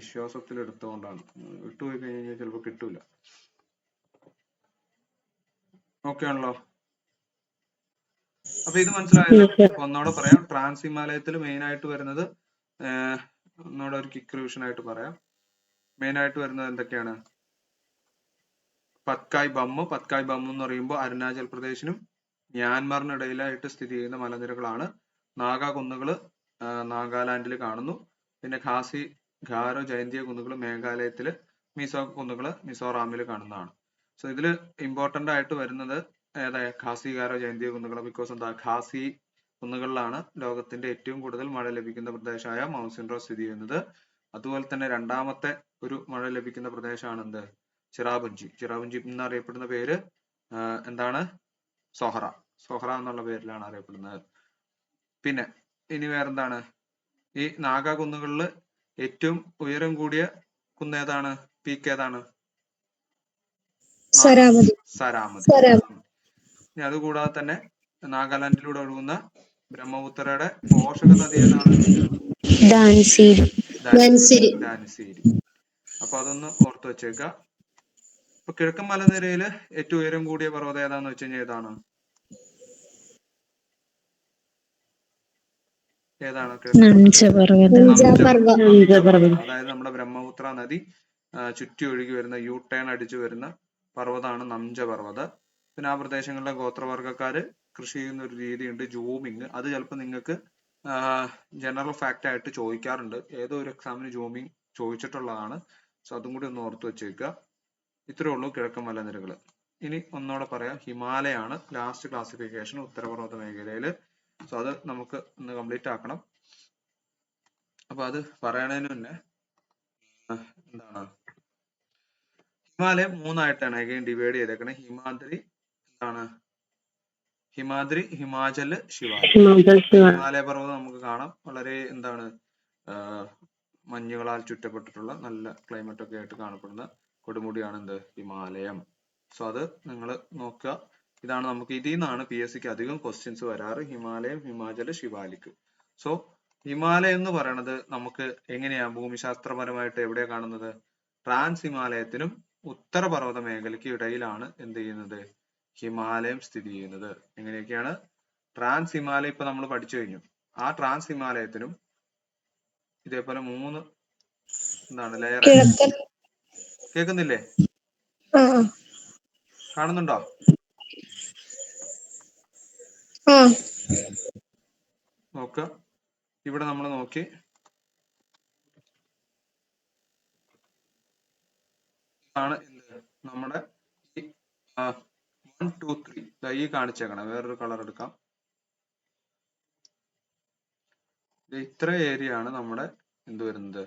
വിശ്വാസത്തിൽ എടുത്തുകൊണ്ടാണ്. വിട്ടുപോയി കഴിഞ്ഞാൽ ചിലപ്പോൾ കിട്ടൂല. ഓക്കെ ആണല്ലോ? അപ്പൊ ഇത് മനസ്സിലായല്ലോ. ഒന്നോടെ പറയാം. ട്രാൻസ് ഹിമാലയത്തിൽ മെയിൻ ആയിട്ട് വരുന്നത് ഒന്നോടെ ഒരു ക്വിക്ക് റിവിഷൻ ആയിട്ട് പറയാം. മെയിൻ ആയിട്ട് വരുന്നത് എന്തൊക്കെയാണ്? പത്കായ് ബം എന്ന് പറയുമ്പോൾ അരുണാചൽ പ്രദേശിനും മ്യാൻമറിനും ഇടയിലായിട്ട് സ്ഥിതി ചെയ്യുന്ന മലനിരകളാണ്. നാഗാ കുന്നുകള് നാഗാലാൻഡിൽ കാണുന്നു. പിന്നെ ഖാസി ഖാരോ ജയന്തിയ കുന്നുകൾ മേഘാലയത്തില്, മിസോ കുന്നുകൾ മിസോറാമിൽ കാണുന്നതാണ്. സോ ഇതിൽ ഇമ്പോർട്ടന്റ് ആയിട്ട് വരുന്നത് ഖാസി ഖാരോ ജയന്തിയ കുന്നുകൾ. ബിക്കോസ് എന്താ, ഖാസി കുന്നുകളിലാണ് ലോകത്തിന്റെ ഏറ്റവും കൂടുതൽ മഴ ലഭിക്കുന്ന പ്രദേശമായ മൗണ്ട് സിൻഡ്രോ സ്ഥിതി ചെയ്യുന്നത്. അതുപോലെ തന്നെ രണ്ടാമത്തെ ഒരു മഴ ലഭിക്കുന്ന പ്രദേശമാണ് എന്ത്, ചിറാപുഞ്ചി. ചിറാപുഞ്ചി എന്നറിയപ്പെടുന്ന പേര് എന്താണ്, സൊഹ്റ എന്നുള്ള പേരിലാണ് അറിയപ്പെടുന്നത്. പിന്നെ ഇനി വേറെന്താണ്, ഈ നാഗാ കുന്നുകളിൽ ഏറ്റവും ഉയരം കൂടിയ കുന്ന് ഏതാണ്, പീക്ക് ഏതാണ്? സരാമതി. ഇനി അതുകൂടാതെ തന്നെ നാഗാലാൻഡിലൂടെ ഒഴുകുന്ന ബ്രഹ്മപുത്രയുടെ പോഷക നദി ഏതാണ്? ധാൻസിരി. അപ്പൊ അതൊന്ന് ഓർത്തു വെച്ചേക്ക. ഇപ്പൊ കിഴക്കൻ മലനിരയില് ഏറ്റവും ഉയരം കൂടിയ പർവ്വതം ഏതാന്ന് വെച്ച് കഴിഞ്ഞാൽ ഏതാണ്? അതായത് നമ്മുടെ ബ്രഹ്മപുത്ര നദി ചുറ്റി ഒഴുകി വരുന്ന, യു ടേൺ അടിച്ചു വരുന്ന പർവ്വതമാണ് നംജ പർവ്വതം. പിന്നെ ആ പ്രദേശങ്ങളിലെ ഗോത്രവർഗ്ഗക്കാര് കൃഷി ചെയ്യുന്ന ഒരു രീതിയുണ്ട്, ജൂമിങ്. അത് ചിലപ്പോൾ നിങ്ങൾക്ക് ജനറൽ ഫാക്ട് ആയിട്ട് ചോദിക്കാറുണ്ട്. ഏതോ ഒരു എക്സാമിന് ജൂമിങ് ചോദിച്ചിട്ടുള്ളതാണ്. സോ അതും കൂടി ഒന്ന് ഓർത്ത് വെച്ചേക്കുക. ഇത്രേ ഉള്ളൂ കിഴക്കൻ മലനിരകൾ. ഇനി ഒന്നുകൂടെ പറയാം, ഹിമാലയാണ് ലാസ്റ്റ് ക്ലാസിഫിക്കേഷൻ ഉത്തരപർവ്വത മേഖലയിൽ. സോ അത് നമുക്ക് ഒന്ന് കംപ്ലീറ്റ് ആക്കണം. അപ്പൊ അത് പറയണതിന് മുന്നേ എന്താണ്, ഹിമാലയം മൂന്നായിട്ടാണ് അഗൈൻ ഡിവൈഡ് ചെയ്തേക്കണേ. ഹിമാദ്രി, ഹിമാചല്, ശിവാലിക്. ഹിമാലയ പർവ്വതം നമുക്ക് കാണാം, വളരെ എന്താണ് മഞ്ഞുകളാൽ ചുറ്റപ്പെട്ടിട്ടുള്ള നല്ല ക്ലൈമറ്റ് ഒക്കെ ആയിട്ട് കാണപ്പെടുന്ന കൊടുമുടിയാണ് എന്ത്, ഹിമാലയം. സോ അത് നിങ്ങൾ നോക്കുക. ഇതാണ് നമുക്ക് ഇതിൽ നിന്നാണ് PSCക്ക് അധികം ക്വസ്റ്റ്യൻസ് വരാറ്, ഹിമാലയം, ഹിമാചല്, ശിവാലിക്. സോ ഹിമാലയം എന്ന് പറയുന്നത് നമുക്ക് എങ്ങനെയാ ഭൂമിശാസ്ത്രപരമായിട്ട് എവിടെയാ കാണുന്നത്? ട്രാൻസ് ഹിമാലയത്തിനും ഉത്തരപർവ്വത മേഖലയ്ക്ക് ഇടയിലാണ് എന്ത് ചെയ്യുന്നത്, ഹിമാലയം സ്ഥിതി ചെയ്യുന്നത്. എങ്ങനെയൊക്കെയാണ്? ട്രാൻസ് ഹിമാലയം ഇപ്പൊ നമ്മൾ പഠിച്ചു കഴിഞ്ഞു. ആ ട്രാൻസ് ഹിമാലയത്തിനും ഇതേപോലെ 3 എന്താണ് ലെയർ. കേൾക്കുന്നില്ലേ? കാണുന്നുണ്ടോ? നോക്കുക, ഇവിടെ നമ്മൾ നോക്കി, ആണ് നമ്മുടെ 1 2 3 ഈ കാണിച്ചേക്കണം. വേറൊരു കളർ എടുക്കാം. ഇത്ര ഏരിയ ആണ് നമ്മുടെ എന്ത് വരുന്നത്,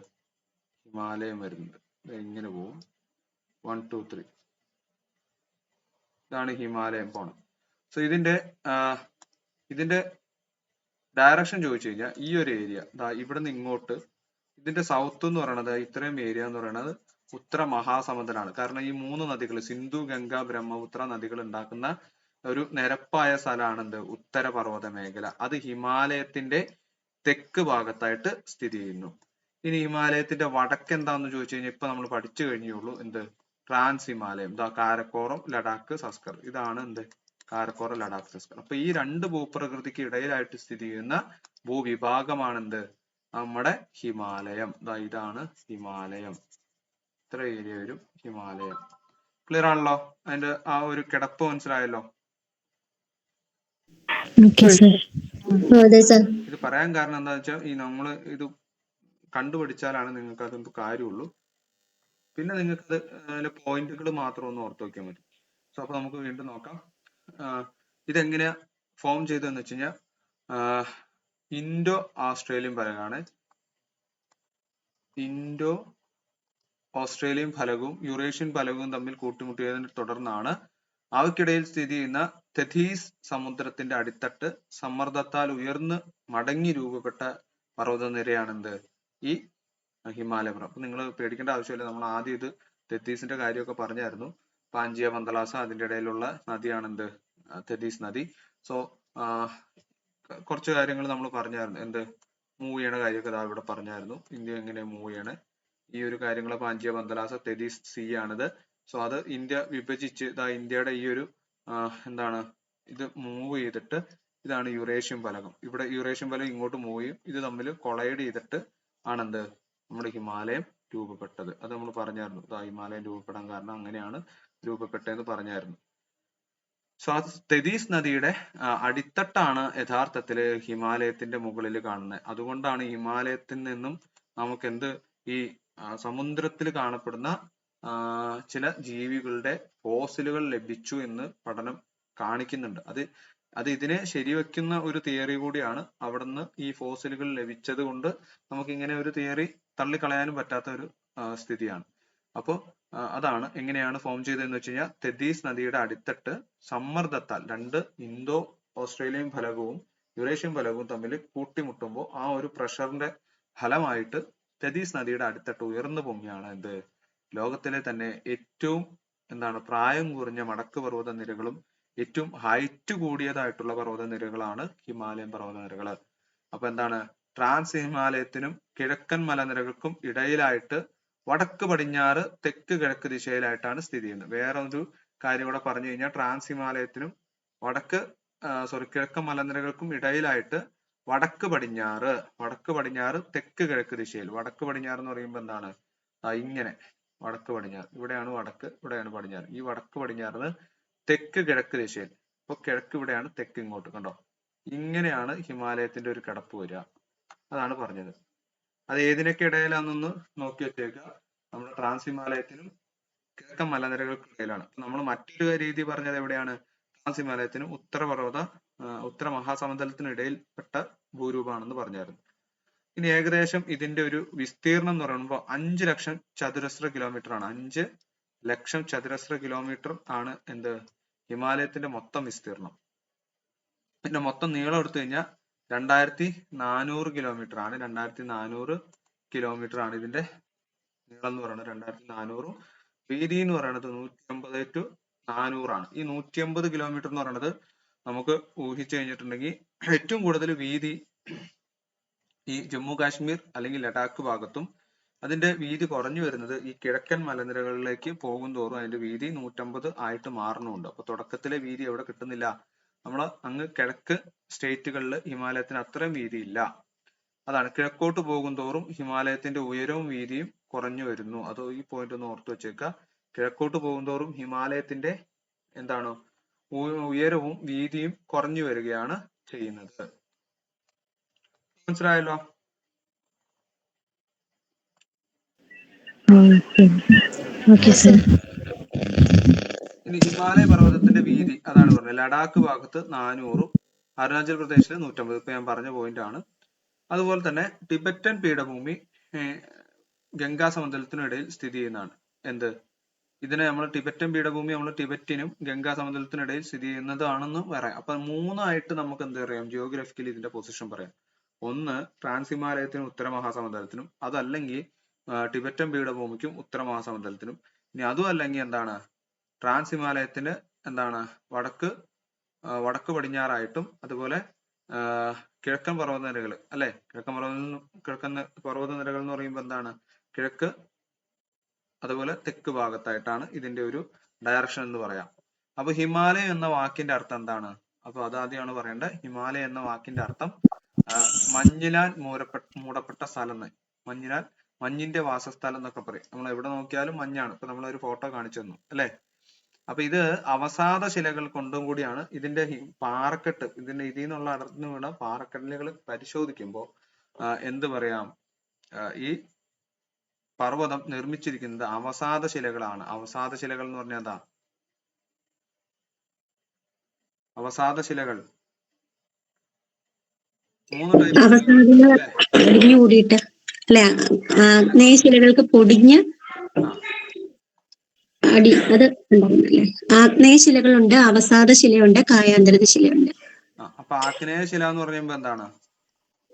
ഹിമാലയം വരുന്നത്. എങ്ങനെ പോവും? 1 2 3 ഇതാണ് ഹിമാലയം പോണം. സോ ഇതിന്റെ ഡയറക്ഷൻ ചോദിച്ചു കഴിഞ്ഞാൽ ഈ ഒരു ഏരിയ ഇവിടെ നിന്ന് ഇങ്ങോട്ട്, ഇതിന്റെ സൗത്ത് എന്ന് പറയുന്നത് ഇത്രയും ഏരിയ എന്ന് പറയുന്നത് ഉത്തര മഹാസമുദ്രമാണ്. കാരണം ഈ 3 നദികൾ, സിന്ധു, ഗംഗ, ബ്രഹ്മപുത്ര നദികൾ ഉണ്ടാക്കുന്ന ഒരു നിരപ്പായ സ്ഥലമാണ് എന്ത്, ഉത്തരപർവ്വത മേഖല. അത് ഹിമാലയത്തിന്റെ തെക്ക് ഭാഗത്തായിട്ട് സ്ഥിതി ചെയ്യുന്നു. ഇനി ഹിമാലയത്തിന്റെ വടക്ക് എന്താന്ന് ചോദിച്ചു കഴിഞ്ഞാൽ ഇപ്പൊ നമ്മൾ പഠിച്ചു കഴിഞ്ഞുള്ളൂ, എന്ത്, ട്രാൻസ് ഹിമാലയം. കാരക്കോറം, ലഡാക്ക്, സസ്കർ. ഇതാണ് എന്ത്, കാരക്കോറം, ലഡാക്ക്, സസ്കർ. അപ്പൊ ഈ 2 ഭൂപ്രകൃതിക്ക് ഇടയിലായിട്ട് സ്ഥിതി ചെയ്യുന്ന ഭൂവിഭാഗമാണ് എന്ത്, നമ്മുടെ ഹിമാലയം. ഇതാണ് ഹിമാലയം. ഇത്ര ഏരിയ വരും ഹിമാലയം. ക്ലിയർ ആണല്ലോ? അതിന്റെ ആ ഒരു കിടപ്പ് മനസ്സിലായല്ലോ? ഇത് പറയാൻ കാരണം എന്താ വെച്ചാൽ ഈ നമ്മൾ ഇത് കണ്ടുപിടിച്ചാലാണ് നിങ്ങൾക്ക് അതൊന്നും കാര്യമുള്ളൂ. പിന്നെ നിങ്ങൾക്ക് അതിലെ പോയിന്റുകൾ മാത്രം ഒന്ന് ഓർത്ത് വെക്കാൻ പറ്റും. സോ അപ്പൊ നമുക്ക് വീണ്ടും നോക്കാം. ഇതെങ്ങനെയാ ഫോം ചെയ്തതെന്ന് വെച്ച് കഴിഞ്ഞാൽ ഇൻഡോ ഓസ്ട്രേലിയൻ ഫലകമാണ്. ഇൻഡോ ഓസ്ട്രേലിയൻ ഫലകവും യുറേഷ്യൻ ഫലകവും തമ്മിൽ കൂട്ടിമുട്ടിയതിനെ തുടർന്നാണ് അവയ്ക്കിടയിൽ സ്ഥിതി ചെയ്യുന്ന തെഥീസ് സമുദ്രത്തിന്റെ അടിത്തട്ട് സമ്മർദ്ദത്താൽ ഉയർന്ന് മടങ്ങി രൂപപ്പെട്ട പർവ്വതനിരയാണെന്ത്, ഈ ഹിമാലയ പർവ്വതം. അപ്പൊ നിങ്ങൾ പേടിക്കേണ്ട ആവശ്യമില്ല. നമ്മൾ ആദ്യം ഇത് തെഥീസിന്റെ കാര്യമൊക്കെ പറഞ്ഞായിരുന്നു. പാഞ്ചിയ പന്തലാസ അതിന്റെ ഇടയിലുള്ള നദിയാണെന്ത്, തെഥീസ് നദി. സോ കുറച്ച് കാര്യങ്ങൾ നമ്മൾ പറഞ്ഞായിരുന്നു. എന്ത്, മൂവ് ചെയ്യണ കാര്യമൊക്കെ ഇവിടെ പറഞ്ഞായിരുന്നു. ഇന്ത്യ എങ്ങനെ മൂവ് ചെയ്യണേ. ഈ ഒരു കാര്യങ്ങൾ. പാഞ്ചിയ ബന്തലാസ തെതീസ് സീ ആണിത്. സോ അത് ഇന്ത്യ വിഭജിച്ച് ഇന്ത്യയുടെ ഈ ഒരു എന്താണ് ഇത് മൂവ് ചെയ്തിട്ട് ഇതാണ് യുറേഷ്യൻ ഫലകം. ഇവിടെ യുറേഷ്യൻ ഫലകം ഇങ്ങോട്ട് മൂവ് ചെയ്യും. ഇത് തമ്മിൽ കൊളൈഡ് ചെയ്തിട്ട് ആണെന്ത് നമ്മുടെ ഹിമാലയം രൂപപ്പെട്ടത്. അത് നമ്മൾ പറഞ്ഞായിരുന്നു. ഹിമാലയം രൂപപ്പെടാൻ കാരണം അങ്ങനെയാണ് രൂപപ്പെട്ടതെന്ന് പറഞ്ഞായിരുന്നു. സോ ആ തെതീസ് നദിയുടെ അടിത്തട്ടാണ് യഥാർത്ഥത്തില് ഹിമാലയത്തിന്റെ മുകളിൽ കാണുന്നത്. അതുകൊണ്ടാണ് ഹിമാലയത്തിൽ നിന്നും നമുക്ക് എന്ത് ഈ സമുദ്രത്തിൽ കാണപ്പെടുന്ന ചില ജീവികളുടെ ഫോസിലുകൾ ലഭിച്ചു എന്ന് പഠനം കാണിക്കുന്നുണ്ട്. അത് ഇതിനെ ശരിവെക്കുന്ന ഒരു തിയറി കൂടിയാണ്. അവിടുന്ന് ഈ ഫോസിലുകൾ ലഭിച്ചത് കൊണ്ട് നമുക്ക് ഇങ്ങനെ ഒരു തിയറി തള്ളിക്കളയാനും പറ്റാത്ത ഒരു സ്ഥിതിയാണ്. അപ്പോൾ അതാണ് എങ്ങനെയാണ് ഫോം ചെയ്തതെന്ന് വെച്ച് കഴിഞ്ഞാൽ തെതീസ് നദിയുടെ അടിത്തട്ട് സമ്മർദ്ദത്താൽ രണ്ട് ഇന്തോ ഓസ്ട്രേലിയൻ ഫലകവും യുറേഷ്യൻ ഫലകവും തമ്മിൽ കൂട്ടിമുട്ടുമ്പോൾ ആ ഒരു പ്രഷറിന്റെ ഫലമായിട്ട് തെതീസ് നദിയുടെ അടിത്തട്ട് ഉയർന്നു പൊങ്ങിയാണ് എന്ത് ലോകത്തിലെ തന്നെ ഏറ്റവും പ്രായം കുറഞ്ഞ മടക്ക് പർവ്വത നിരകളും ഏറ്റവും ഹൈറ്റ് കൂടിയതായിട്ടുള്ള പർവ്വത നിരകളാണ് ഹിമാലയൻ പർവ്വത നിരകൾ. അപ്പൊ എന്താണ് ട്രാൻസ് ഹിമാലയത്തിനും കിഴക്കൻ മലനിരകൾക്കും ഇടയിലായിട്ട് വടക്ക് പടിഞ്ഞാറ് തെക്ക് കിഴക്ക് ദിശയിലായിട്ടാണ് സ്ഥിതി ചെയ്യുന്നത്. വേറെ ഒരു കാര്യം കൂടെ പറഞ്ഞു കഴിഞ്ഞാൽ ട്രാൻസ് ഹിമാലയത്തിനും കിഴക്കൻ മലനിരകൾക്കും ഇടയിലായിട്ട് വടക്ക് പടിഞ്ഞാറ് തെക്ക് കിഴക്ക് ദിശയിൽ. വടക്ക് പടിഞ്ഞാറ് എന്ന് പറയുമ്പോൾ എന്താണ് ഇങ്ങനെ വടക്ക് പടിഞ്ഞാറ്, ഇവിടെയാണ് വടക്ക്, ഇവിടെയാണ് പടിഞ്ഞാറ്. ഈ വടക്ക് പടിഞ്ഞാറ് തെക്ക് കിഴക്ക് ദിശയിൽ. അപ്പൊ കിഴക്ക് ഇവിടെയാണ്, തെക്ക് ഇങ്ങോട്ട്. കണ്ടോ, ഇങ്ങനെയാണ് ഹിമാലയത്തിന്റെ ഒരു കിടപ്പ് വരിക. അതാണ് പറഞ്ഞത്. അത് ഏതിനൊക്കെ ഇടയിലാണെന്നൊന്ന് നോക്കി വെച്ചേക്കുക. നമ്മുടെ ട്രാൻസ് ഹിമാലയത്തിനും കിഴക്കൻ മലനിരകൾക്കും ഇടയിലാണ്. നമ്മൾ മറ്റൊരു രീതി പറഞ്ഞത് എവിടെയാണ്? ട്രാൻസ് ഹിമാലയത്തിനും ഉത്തര മഹാസമുദ്രത്തിനും ഇടയിൽപ്പെട്ട ഭൂരൂപമാണെന്ന് പറഞ്ഞായിരുന്നു. ഇനി ഏകദേശം ഇതിന്റെ ഒരു വിസ്തീർണം എന്ന് പറയുമ്പോൾ 5 ലക്ഷം ചതുരശ്ര കിലോമീറ്റർ ആണ്. 5 ലക്ഷം ചതുരശ്ര കിലോമീറ്റർ ആണ് എന്ത് ഹിമാലയത്തിന്റെ മൊത്തം വിസ്തീർണം. പിന്നെ മൊത്തം നീളം എടുത്തു കഴിഞ്ഞാൽ 2400 കിലോമീറ്റർ ആണ്. 2400 കിലോമീറ്റർ ആണ് ഇതിന്റെ നീളം എന്ന് പറയുന്നത്. 2400. വീതി എന്ന് പറയുന്നത് 150 to 400 ആണ്. ഈ 150 കിലോമീറ്റർ എന്ന് പറയുന്നത് നമുക്ക് ഊഹിച്ചു കഴിഞ്ഞിട്ടുണ്ടെങ്കിൽ ഏറ്റവും കൂടുതൽ വീതി ഈ ജമ്മു കാശ്മീർ അല്ലെങ്കിൽ ലഡാക്ക് ഭാഗത്തും അതിന്റെ വീതി കുറഞ്ഞു വരുന്നത് ഈ കിഴക്കൻ മലനിരകളിലേക്ക് പോകും തോറും അതിന്റെ വീതി 150 ആയിട്ട് മാറുന്നുണ്ട്. അപ്പൊ തുടക്കത്തിലെ വീതി എവിടെ കിട്ടുന്നില്ല, നമ്മൾ അങ്ങ് കിഴക്ക് സ്റ്റേറ്റുകളിൽ ഹിമാലയത്തിന് അത്രയും വീതി ഇല്ല. അതാണ് കിഴക്കോട്ട് പോകും തോറും ഹിമാലയത്തിന്റെ ഉയരവും വീതിയും കുറഞ്ഞു വരുന്നു. അത് ഈ പോയിന്റ് ഒന്ന് ഓർത്തു വെച്ചേക്കുക. കിഴക്കോട്ട് പോകും തോറും ഹിമാലയത്തിന്റെ ഉയരവും വീതിയും കുറഞ്ഞു വരികയാണ് ചെയ്യുന്നത്. മനസ്സിലായല്ലോ? ഇനി ഹിമാലയ പർവ്വതത്തിന്റെ വീതി അതാണ് പറഞ്ഞത്. ലഡാക്ക് ഭാഗത്ത് 400, അരുണാചൽ പ്രദേശിൽ 150. ഇപ്പൊ ഞാൻ പറഞ്ഞ പോയിന്റ് ആണ്. അതുപോലെ തന്നെ ടിബറ്റൻ പീഠഭൂമി ഗംഗാ സമതലത്തിനും ഇടയിൽ സ്ഥിതി ചെയ്യുന്നതാണ്. എന്ത് ഇതിനെ നമ്മൾ ടിബറ്റൻ പീഠഭൂമി നമ്മൾ ടിബറ്റിനും ഗംഗാ സമതലത്തിനും ഇടയിൽ സ്ഥിതി ചെയ്യുന്നതാണെന്ന് പറയാം. അപ്പൊ മൂന്നായിട്ട് നമുക്ക് എന്ത് പറയാം, ജിയോഗ്രഫിക്കലി ഇതിന്റെ പൊസിഷൻ പറയാം. ഒന്ന് ട്രാൻസ് ഹിമാലയത്തിനും ഉത്തര മഹാസമുദ്രത്തിനും, അതല്ലെങ്കിൽ ടിബറ്റൻ പീഠഭൂമിക്കും ഉത്തര മഹാസമുദ്രത്തിനും. ഇനി അതും അല്ലെങ്കിൽ ട്രാൻസ് ഹിമാലയത്തിന് വടക്ക് പടിഞ്ഞാറായിട്ടും, അതുപോലെ കിഴക്കൻ പർവ്വതനിരകൾ അല്ലെ, കിഴക്കൻ പർവ്വതനിരകൾ എന്ന് പറയുമ്പോൾ കിഴക്ക് അതുപോലെ തെക്ക് ഭാഗത്തായിട്ടാണ് ഇതിന്റെ ഒരു ഡയറക്ഷൻ എന്ന് പറയാം. അപ്പൊ ഹിമാലയം എന്ന വാക്കിന്റെ അർത്ഥം എന്താണ്? അപ്പൊ അതാദ്യമാണ് പറയേണ്ടത്. ഹിമാലയം എന്ന വാക്കിന്റെ അർത്ഥം മഞ്ഞിനാൽ മൂടപ്പെട്ട സ്ഥലം. മഞ്ഞിന്റെ വാസസ്ഥലം എന്നൊക്കെ പറയും. നമ്മൾ എവിടെ നോക്കിയാലും മഞ്ഞാണ്. ഇപ്പൊ നമ്മൾ ഒരു ഫോട്ടോ കാണിച്ചു തന്നു അല്ലെ. അപ്പൊ ഇത് അവസാദ ശിലകൾ കൊണ്ടും കൂടിയാണ് ഇതിന്റെ പാറക്കെട്ട്, ഇതിൽ നിന്നുള്ള അടർന്നു വീണ പാറക്കല്ലുകൾ പരിശോധിക്കുമ്പോൾ എന്ത് പറയാം, ഈ പർവ്വതം നിർമ്മിച്ചിരിക്കുന്നത് അവസാദ ശിലകളാണ്. അവസാദ ശിലകൾ എന്ന് പറഞ്ഞാൽ എന്താ? അവസാദ ശിലകൾ 3 ടൈപ്പ് പൊടിഞ്ഞ് അടി അത് ഉണ്ടാകുന്നല്ലേ. ആഗ്നേയശിലകളുണ്ട്, അവസാദ ശിലയുണ്ട്, കായാന്തരിത ശിലയുണ്ട്. അപ്പൊ ആഗ്നേയ ശില എന്ന് പറയുമ്പോ എന്താണ്?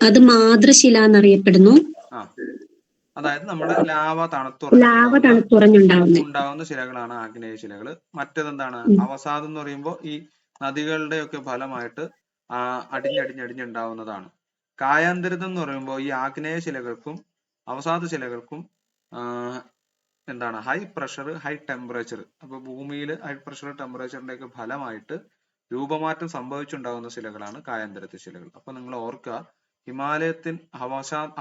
അത് മാതൃശില എന്നറിയപ്പെടുന്നു. അതായത് നമ്മുടെ ലാവ തണുത്തുറഞ്ഞുണ്ടാവുന്ന ശിലകളാണ് ആഗ്നേയ ശിലകൾ. മറ്റേതെന്താണ്? അവസാദം എന്ന് പറയുമ്പോൾ ഈ നദികളുടെ ഒക്കെ ഫലമായിട്ട് അടിഞ്ഞടിഞ്ഞടിഞ്ഞുണ്ടാവുന്നതാണ്. കായാന്തരിതം എന്ന് പറയുമ്പോൾ ഈ ആഗ്നേയ ശിലകൾക്കും അവസാദ ശിലകൾക്കും എന്താണ് ഹൈ പ്രഷർ ഹൈ ടെമ്പറേച്ചർ. അപ്പൊ ഭൂമിയിൽ ഹൈ പ്രഷർ ടെമ്പറേച്ചറിന്റെ ഒക്കെ ഫലമായിട്ട് രൂപമാറ്റം സംഭവിച്ചുണ്ടാകുന്ന ശിലകളാണ് കായാന്തരത്തെ ശിലകൾ. അപ്പൊ നിങ്ങൾ ഓർക്കുക, ഹിമാലയത്തിൽ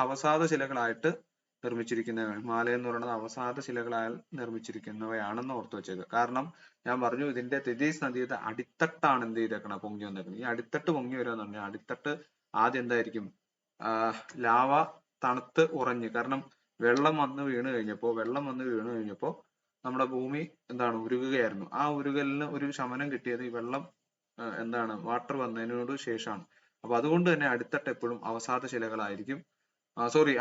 അവസാദ ശിലകളായിട്ട് നിർമ്മിച്ചിരിക്കുന്നവയാണ്. ഹിമാലയം എന്ന് പറയുന്നത് അവസാദ ശിലകളാൽ നിർമ്മിച്ചിരിക്കുന്നവയാണെന്ന് ഓർത്തു വെച്ചേക്കുക. കാരണം ഞാൻ പറഞ്ഞു, ഇതിന്റെ തെതീസ് നദിയുടെ അടിത്തട്ടാണ് എന്ത് ചെയ്തേക്കണം, പൊങ്ങി വന്നേക്കുന്നത്. ഈ അടിത്തട്ട് പൊങ്ങി വരിക എന്ന് പറഞ്ഞാൽ അടിത്തട്ട് ആദ്യം എന്തായിരിക്കും, ലാവ തണുത്ത് ഉറഞ്ഞ്, കാരണം വെള്ളം വന്ന് വീണ് കഴിഞ്ഞപ്പോ നമ്മുടെ ഭൂമി എന്താണ് ഉരുകുകയായിരുന്നു. ആ ഉരുകലിന് ഒരു ശമനം കിട്ടിയത് ഈ വെള്ളം എന്താണ് വാട്ടർ വന്നതിനോട് ശേഷമാണ്. അപ്പൊ അതുകൊണ്ട് തന്നെ അടിത്തട്ട് എപ്പോഴും അവസാദ ശിലകളായിരിക്കും,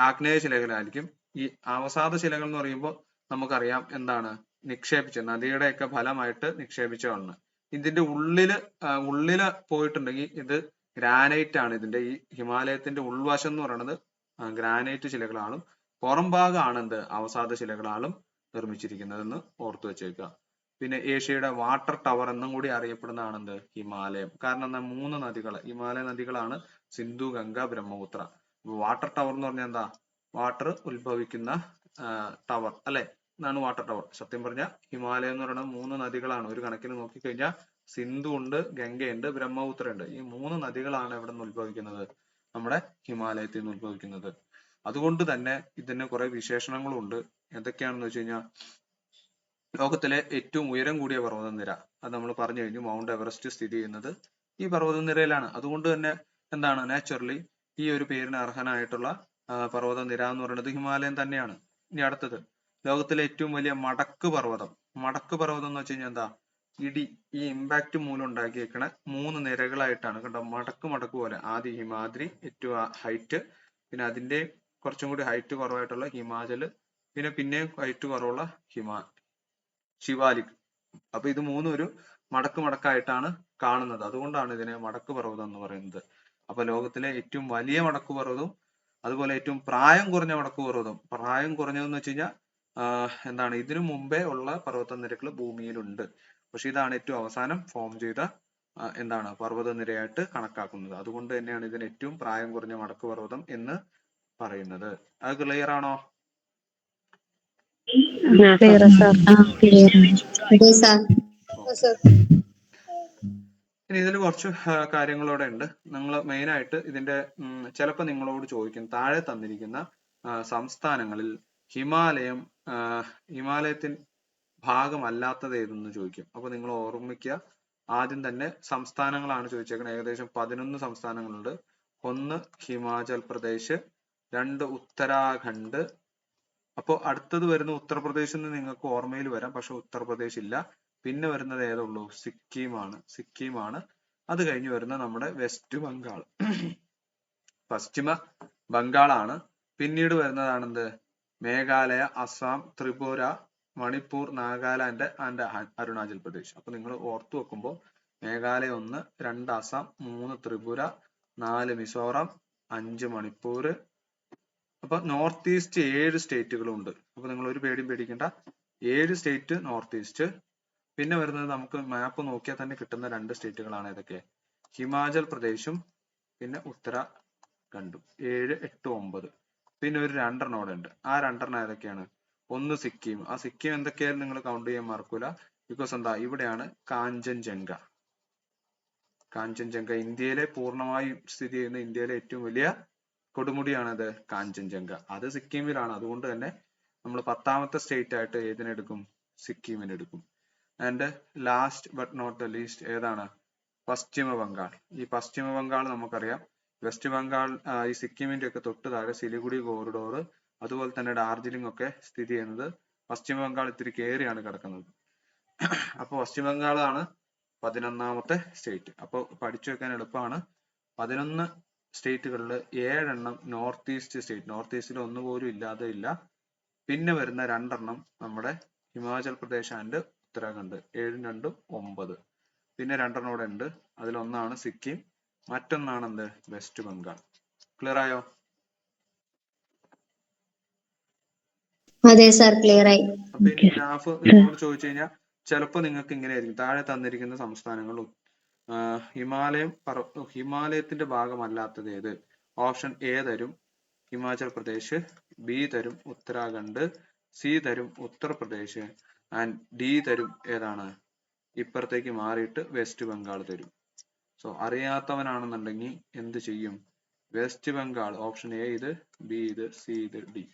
ആഗ്നേയ ശിലകളായിരിക്കും. ഈ അവസാദ ശിലകൾ എന്ന് പറയുമ്പോൾ നമുക്കറിയാം എന്താണ്, നിക്ഷേപിച്ച നദിയുടെയൊക്കെ ഫലമായിട്ട് നിക്ഷേപിച്ചതാണ്. ഇതിന്റെ ഉള്ളില് പോയിട്ടുണ്ടെങ്കിൽ ഇത് ഗ്രാനൈറ്റ് ആണ്. ഇതിന്റെ ഈ ഹിമാലയത്തിന്റെ ഉൾവശം എന്ന് പറയുന്നത് ഗ്രാനൈറ്റ് ശിലകളാണ്. പുറം ഭാഗമാണ് എന്ത്, അവസാദ ശിലകളാലും നിർമ്മിച്ചിരിക്കുന്നതെന്ന് ഓർത്തു വെച്ചേക്കുക. പിന്നെ ഏഷ്യയുടെ വാട്ടർ ടവർ എന്നും കൂടി അറിയപ്പെടുന്നതാണ് എന്ത്, ഹിമാലയം. കാരണം എന്താ, 3 നദികൾ ഹിമാലയ നദികളാണ്, സിന്ധു, ഗംഗ, ബ്രഹ്മപുത്ര. വാട്ടർ ടവർ എന്ന് പറഞ്ഞാൽ എന്താ, വാട്ടർ ഉത്ഭവിക്കുന്ന ടവർ അല്ലെ, എന്നാണ് വാട്ടർ ടവർ. സത്യം പറഞ്ഞാൽ ഹിമാലയം എന്ന് പറയുന്നത് 3 നദികളാണ്. ഒരു കണക്കിന് നോക്കിക്കഴിഞ്ഞാൽ സിന്ധു ഉണ്ട്, ഗംഗയുണ്ട്, ബ്രഹ്മപുത്ര ഉണ്ട്. ഈ 3 നദികളാണ് എവിടെ നിന്ന് ഉത്ഭവിക്കുന്നത്, നമ്മുടെ ഹിമാലയത്തിൽ നിന്ന് ഉത്ഭവിക്കുന്നത്. അതുകൊണ്ട് തന്നെ ഇതിന് കുറെ വിശേഷണങ്ങളുണ്ട്. എന്തൊക്കെയാണെന്ന് വെച്ച് കഴിഞ്ഞാൽ, ലോകത്തിലെ ഏറ്റവും ഉയരം കൂടിയ പർവ്വതനിര, അത് നമ്മൾ പറഞ്ഞു കഴിഞ്ഞു. മൗണ്ട് എവറസ്റ്റ് സ്ഥിതി ചെയ്യുന്നത് ഈ പർവ്വതനിരയിലാണ്. അതുകൊണ്ട് തന്നെ എന്താണ്, നാച്ചുറലി ഈ ഒരു പേരിന് അർഹനായിട്ടുള്ള പർവ്വതനിര എന്ന് പറയുന്നത് ഹിമാലയം തന്നെയാണ്. ഇനി അടുത്തത്, ലോകത്തിലെ ഏറ്റവും വലിയ മടക്ക് പർവ്വതം. മടക്ക് പർവ്വതം എന്ന് വെച്ച് കഴിഞ്ഞാൽ എന്താ, ഈ ഇമ്പാക്ട് മൂലം ഉണ്ടാക്കിയേക്കണ 3 നിരകളായിട്ടാണ് കേട്ടോ, മടക്ക് പോലെ. ആദ്യം ഹിമാദ്രി ഏറ്റവും ഹൈറ്റ്, പിന്നെ അതിന്റെ കുറച്ചും കൂടി ഹൈറ്റ് കുറവായിട്ടുള്ള ഹിമാചല്, പിന്നെ ഹൈറ്റ് കുറവുള്ള ശിവാലിക്. അപ്പൊ ഇത് 3 ഒരു മടക്കായിട്ടാണ് കാണുന്നത്. അതുകൊണ്ടാണ് ഇതിനെ മടക്ക് പർവ്വതം എന്ന് പറയുന്നത്. അപ്പൊ ലോകത്തിലെ ഏറ്റവും വലിയ മടക്ക് പർവ്വതവും അതുപോലെ ഏറ്റവും പ്രായം കുറഞ്ഞ മടക്ക് പർവ്വതം. പ്രായം കുറഞ്ഞതെന്ന് വെച്ച് കഴിഞ്ഞാൽ എന്താണ്, ഇതിനു മുമ്പേ ഉള്ള പർവ്വതനിരകൾ ഭൂമിയിലുണ്ട്. പക്ഷെ ഇതാണ് ഏറ്റവും അവസാനം ഫോം ചെയ്ത എന്താണ് പർവ്വതനിരയായിട്ട് കണക്കാക്കുന്നത്. അതുകൊണ്ട് തന്നെയാണ് ഇതിന് ഏറ്റവും പ്രായം കുറഞ്ഞ മടക്ക് പർവ്വതം എന്ന് പറയുന്നത്. അത് ക്ലിയർ ആണോ? ഇനി ഇതിൽ കുറച്ച് കാര്യങ്ങളോടെ ഉണ്ട്. നിങ്ങൾ മെയിൻ ആയിട്ട് ഇതിന്റെ ചിലപ്പോൾ നിങ്ങളോട് ചോദിക്കും, താഴെ തന്നിരിക്കുന്ന സംസ്ഥാനങ്ങളിൽ ഹിമാലയത്തിൻ ഭാഗമല്ലാത്തത് ഏതെന്ന് ചോദിക്കും. അപ്പൊ നിങ്ങൾ ഓർമ്മിക്കുക, ആദ്യം തന്നെ സംസ്ഥാനങ്ങളാണ് ചോദിച്ചേക്കുന്നത്. ഏകദേശം 11 സംസ്ഥാനങ്ങളുണ്ട്. 1 ഹിമാചൽ പ്രദേശ്, 2 ഉത്തരാഖണ്ഡ്. അപ്പൊ അടുത്തത് വരുന്ന ഉത്തർപ്രദേശിൽ നിന്ന് നിങ്ങൾക്ക് ഓർമ്മയിൽ വരാം, പക്ഷെ ഉത്തർപ്രദേശ് ഇല്ല. പിന്നെ വരുന്നത് ഏതുള്ളൂ, സിക്കിമാണ്. അത് കഴിഞ്ഞ് വരുന്ന നമ്മുടെ വെസ്റ്റ് ബംഗാൾ, പശ്ചിമ ബംഗാളാണ്. പിന്നീട് വരുന്നതാണെന്ത്, മേഘാലയ, അസം, ത്രിപുര, മണിപ്പൂർ, നാഗാലാൻഡ് ആൻഡ് അരുണാചൽ പ്രദേശ്. അപ്പൊ നിങ്ങൾ ഓർത്തു വെക്കുമ്പോൾ മേഘാലയ 1, 2 അസം, 3 ത്രിപുര, 4 മിസോറാം, 5 മണിപ്പൂർ. അപ്പൊ നോർത്ത് ഈസ്റ്റ് 7 സ്റ്റേറ്റുകളും ഉണ്ട്. അപ്പൊ നിങ്ങൾ ഒരു പേടിയും പേടിക്കണ്ട, 7 സ്റ്റേറ്റ് നോർത്ത് ഈസ്റ്റ്. പിന്നെ വരുന്നത് നമുക്ക് മാപ്പ് നോക്കിയാൽ തന്നെ കിട്ടുന്ന 2 സ്റ്റേറ്റുകളാണ് ഏതൊക്കെ, ഹിമാചൽ പ്രദേശും പിന്നെ ഉത്തരാഖണ്ഡും. 7, 8, 9. പിന്നെ ഒരു 2 എണ്ണം അവിടെ ഉണ്ട്. ആ 2 എണ്ണം ഏതൊക്കെയാണ്, 1 സിക്കിം. ആ സിക്കിം എന്തൊക്കെയായാലും നിങ്ങൾ കൗണ്ട് ചെയ്യാൻ മറക്കൂല. ബിക്കോസ് എന്താ, ഇവിടെയാണ് കാഞ്ചൻജംഗ. ഇന്ത്യയിലെ പൂർണ്ണമായും സ്ഥിതി ചെയ്യുന്ന ഇന്ത്യയിലെ ഏറ്റവും വലിയ കൊടുമുടിയാണത് കാഞ്ചൻജംഗ. അത് സിക്കിമിലാണ്. അതുകൊണ്ട് തന്നെ നമ്മൾ 10ാമത്തെ സ്റ്റേറ്റ് ആയിട്ട് ഏതിനെടുക്കും, സിക്കിമിന് എടുക്കും. And last but not the least ഏതാണ്, പശ്ചിമ ബംഗാൾ. ഈ പശ്ചിമ ബംഗാൾ നമുക്കറിയാം, വെസ്റ്റ് ബംഗാൾ ഈ സിക്കിമിന്റെ ഒക്കെ തൊട്ട് താഴെ സിലിഗുഡി കോറിഡോർ, അതുപോലെ തന്നെ ഡാർജിലിംഗ് ഒക്കെ സ്ഥിതി ചെയ്യുന്നത് പശ്ചിമ ബംഗാൾ ഇത്തിരി കയറിയാണ് കിടക്കുന്നത്. അപ്പൊ പശ്ചിമ ബംഗാളാണ് 11ാമത്തെ സ്റ്റേറ്റ്. അപ്പൊ പഠിച്ചു വെക്കാൻ എളുപ്പമാണ്. 11 സ്റ്റേറ്റുകളിൽ 7 എണ്ണം നോർത്ത് ഈസ്റ്റ് സ്റ്റേറ്റ്, നോർത്ത് ഈസ്റ്റിൽ ഒന്നുപോലും ഇല്ലാതെ ഇല്ല. പിന്നെ വരുന്ന 2 എണ്ണം നമ്മുടെ ഹിമാചൽ പ്രദേശ് ആൻഡ് ഉത്തരാഖണ്ഡ്. 7ഉം 2ഉം 9. പിന്നെ 2 എണ്ണം ഇവിടെ ഉണ്ട്. അതിലൊന്നാണ് സിക്കിം, മറ്റൊന്നാണ് എന്ത്, വെസ്റ്റ് ബംഗാൾ. ക്ലിയർ ആയോ? അതെ സാർ, ക്ലിയർ ആയി. അപ്പൊ ഇനി ഗ്രാഫ് നിങ്ങളോട് ചോദിച്ചു കഴിഞ്ഞാൽ ചിലപ്പോൾ നിങ്ങൾക്ക് ഇങ്ങനെ ആയിരിക്കും, താഴെ തന്നിരിക്കുന്ന സംസ്ഥാനങ്ങൾ ഹിമാലയത്തിന്റെ ഭാഗമല്ലാത്തത് ഏത്? ഓപ്ഷൻ എ തരും ഹിമാചൽ പ്രദേശ്, ബി തരും ഉത്തരാഖണ്ഡ്, സി തരും ഉത്തർപ്രദേശ് ആൻഡ് ഡി തരും ഏതാണ് ഇപ്പുറത്തേക്ക് മാറിയിട്ട് വെസ്റ്റ് ബംഗാൾ തരും. സോ അറിയാത്തവനാണെന്നുണ്ടെങ്കിൽ എന്ത് ചെയ്യും? വെസ്റ്റ് ബംഗാൾ ഓപ്ഷൻ എ ഇത്, ബി ഇത്, സി ഇത്, ഡി.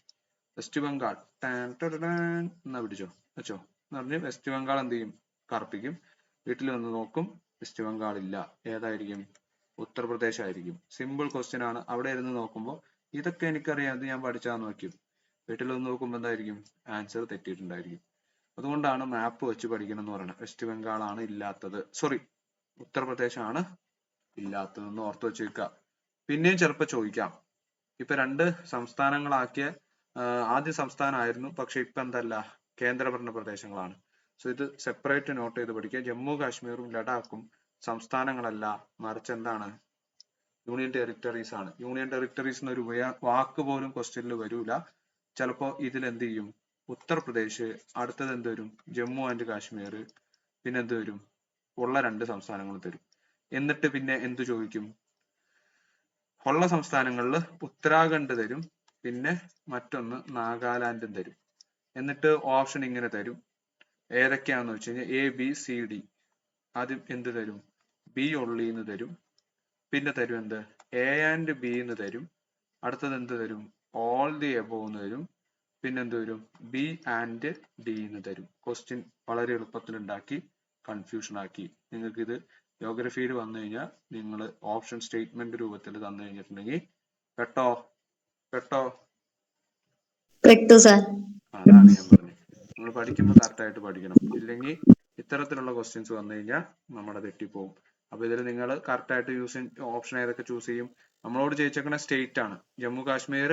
വെസ്റ്റ് ബംഗാൾ എന്നാ പിടിച്ചോ വെച്ചോ എന്ന് പറഞ്ഞ് വെസ്റ്റ് ബംഗാൾ എന്ത് ചെയ്യും? കറുപ്പിക്കും. വീട്ടിൽ വന്ന് നോക്കും, വെസ്റ്റ് ബംഗാൾ ഇല്ല. ഏതായിരിക്കും? ഉത്തർപ്രദേശ് ആയിരിക്കും. സിമ്പിൾ ക്വസ്റ്റ്യൻ ആണ്. അവിടെ ഇരുന്ന് നോക്കുമ്പോൾ ഇതൊക്കെ എനിക്കറിയാം, ഇത് ഞാൻ പഠിച്ചാന്ന് നോക്കും. വീട്ടിൽ വന്ന് നോക്കുമ്പോൾ എന്തായിരിക്കും? ആൻസർ തെറ്റിയിട്ടുണ്ടായിരിക്കും. അതുകൊണ്ടാണ് മാപ്പ് വെച്ച് പഠിക്കണം എന്ന് പറയുന്നത്. വെസ്റ്റ് ബംഗാൾ ആണ് ഇല്ലാത്തത്, സോറി ഉത്തർപ്രദേശ് ആണ് ഇല്ലാത്തതെന്ന് ഓർത്ത് വെച്ചേക്കുക. പിന്നെയും ചിലപ്പോൾ ചോദിക്കാം, ഇപ്പൊ 2 സംസ്ഥാനങ്ങളാക്കിയ ആദ്യ സംസ്ഥാനമായിരുന്നു, പക്ഷെ ഇപ്പൊ എന്തല്ല, കേന്ദ്രഭരണ പ്രദേശങ്ങളാണ്. സോ ഇത് സെപ്പറേറ്റ് നോട്ട് ചെയ്ത് പഠിക്കുക. ജമ്മു കാശ്മീരും ലഡാക്കും സംസ്ഥാനങ്ങളല്ല, മറിച്ച് എന്താണ്? യൂണിയൻ ടെറിട്ടറീസ് ആണ്. യൂണിയൻ ടെറിട്ടറീസ് എന്നൊരു വാക്ക് പോലും ക്വസ്റ്റ്യനിൽ വരൂല. ചിലപ്പോ ഇതിൽ എന്ത് ചെയ്യും? ഉത്തർപ്രദേശ്, അടുത്തത് എന്ത് വരും? ജമ്മു ആൻഡ് കാശ്മീർ, പിന്നെ എന്ത് വരും? ഉള്ള 2 സംസ്ഥാനങ്ങൾ തരും. എന്നിട്ട് പിന്നെ എന്ത് ചോദിക്കും? ഉള്ള സംസ്ഥാനങ്ങളിൽ ഉത്തരാഖണ്ഡ് തരും, പിന്നെ മറ്റൊന്ന് നാഗാലാൻഡും തരും. എന്നിട്ട് ഓപ്ഷൻ ഇങ്ങനെ തരും. ഏതൊക്കെയാണെന്ന് വെച്ച് കഴിഞ്ഞാൽ എ ബി സി ഡി. ആദ്യം എന്ത് തരും? ബി ഒള്ളി എന്ന് തരും. പിന്നെ തരും എന്ത്? എ ആൻഡ് ബി എന്ന് തരും. അടുത്തത് എന്ത് തരും? ഓൾ ദി എബോവ് എന്ന് തരും. പിന്നെ എന്ത് വരും? ബി ആൻഡ് ഡി എന്ന് തരും. ക്വസ്റ്റ്യൻ വളരെ എളുപ്പത്തിൽ ഉണ്ടാക്കി കൺഫ്യൂഷൻ ആക്കി. നിങ്ങൾക്ക് ഇത് ജോഗ്രഫിയിൽ വന്നു കഴിഞ്ഞാൽ നിങ്ങൾ ഓപ്ഷൻ സ്റ്റേറ്റ്മെന്റ് രൂപത്തിൽ തന്നു കഴിഞ്ഞിട്ടുണ്ടെങ്കിൽ പെട്ടോ പെട്ടോ പെട്ടു സാർ. അതാണ് ഞാൻ പറഞ്ഞത്. നമ്മൾ പഠിക്കുമ്പോൾ കറക്റ്റ് ആയിട്ട് പഠിക്കണം. ഇല്ലെങ്കിൽ ഇത്തരത്തിലുള്ള ക്വസ്റ്റ്യൻസ് വന്നു കഴിഞ്ഞാൽ നമ്മുടെ തെറ്റിപ്പോവും. അപ്പൊ ഇതിൽ നിങ്ങൾ കറക്റ്റ് ആയിട്ട് ഓപ്ഷൻ ഏതൊക്കെ ചൂസ് ചെയ്യും? നമ്മളോട് ചോദിച്ചേക്കുന്ന സ്റ്റേറ്റ് ആണ്. ജമ്മു കാശ്മീർ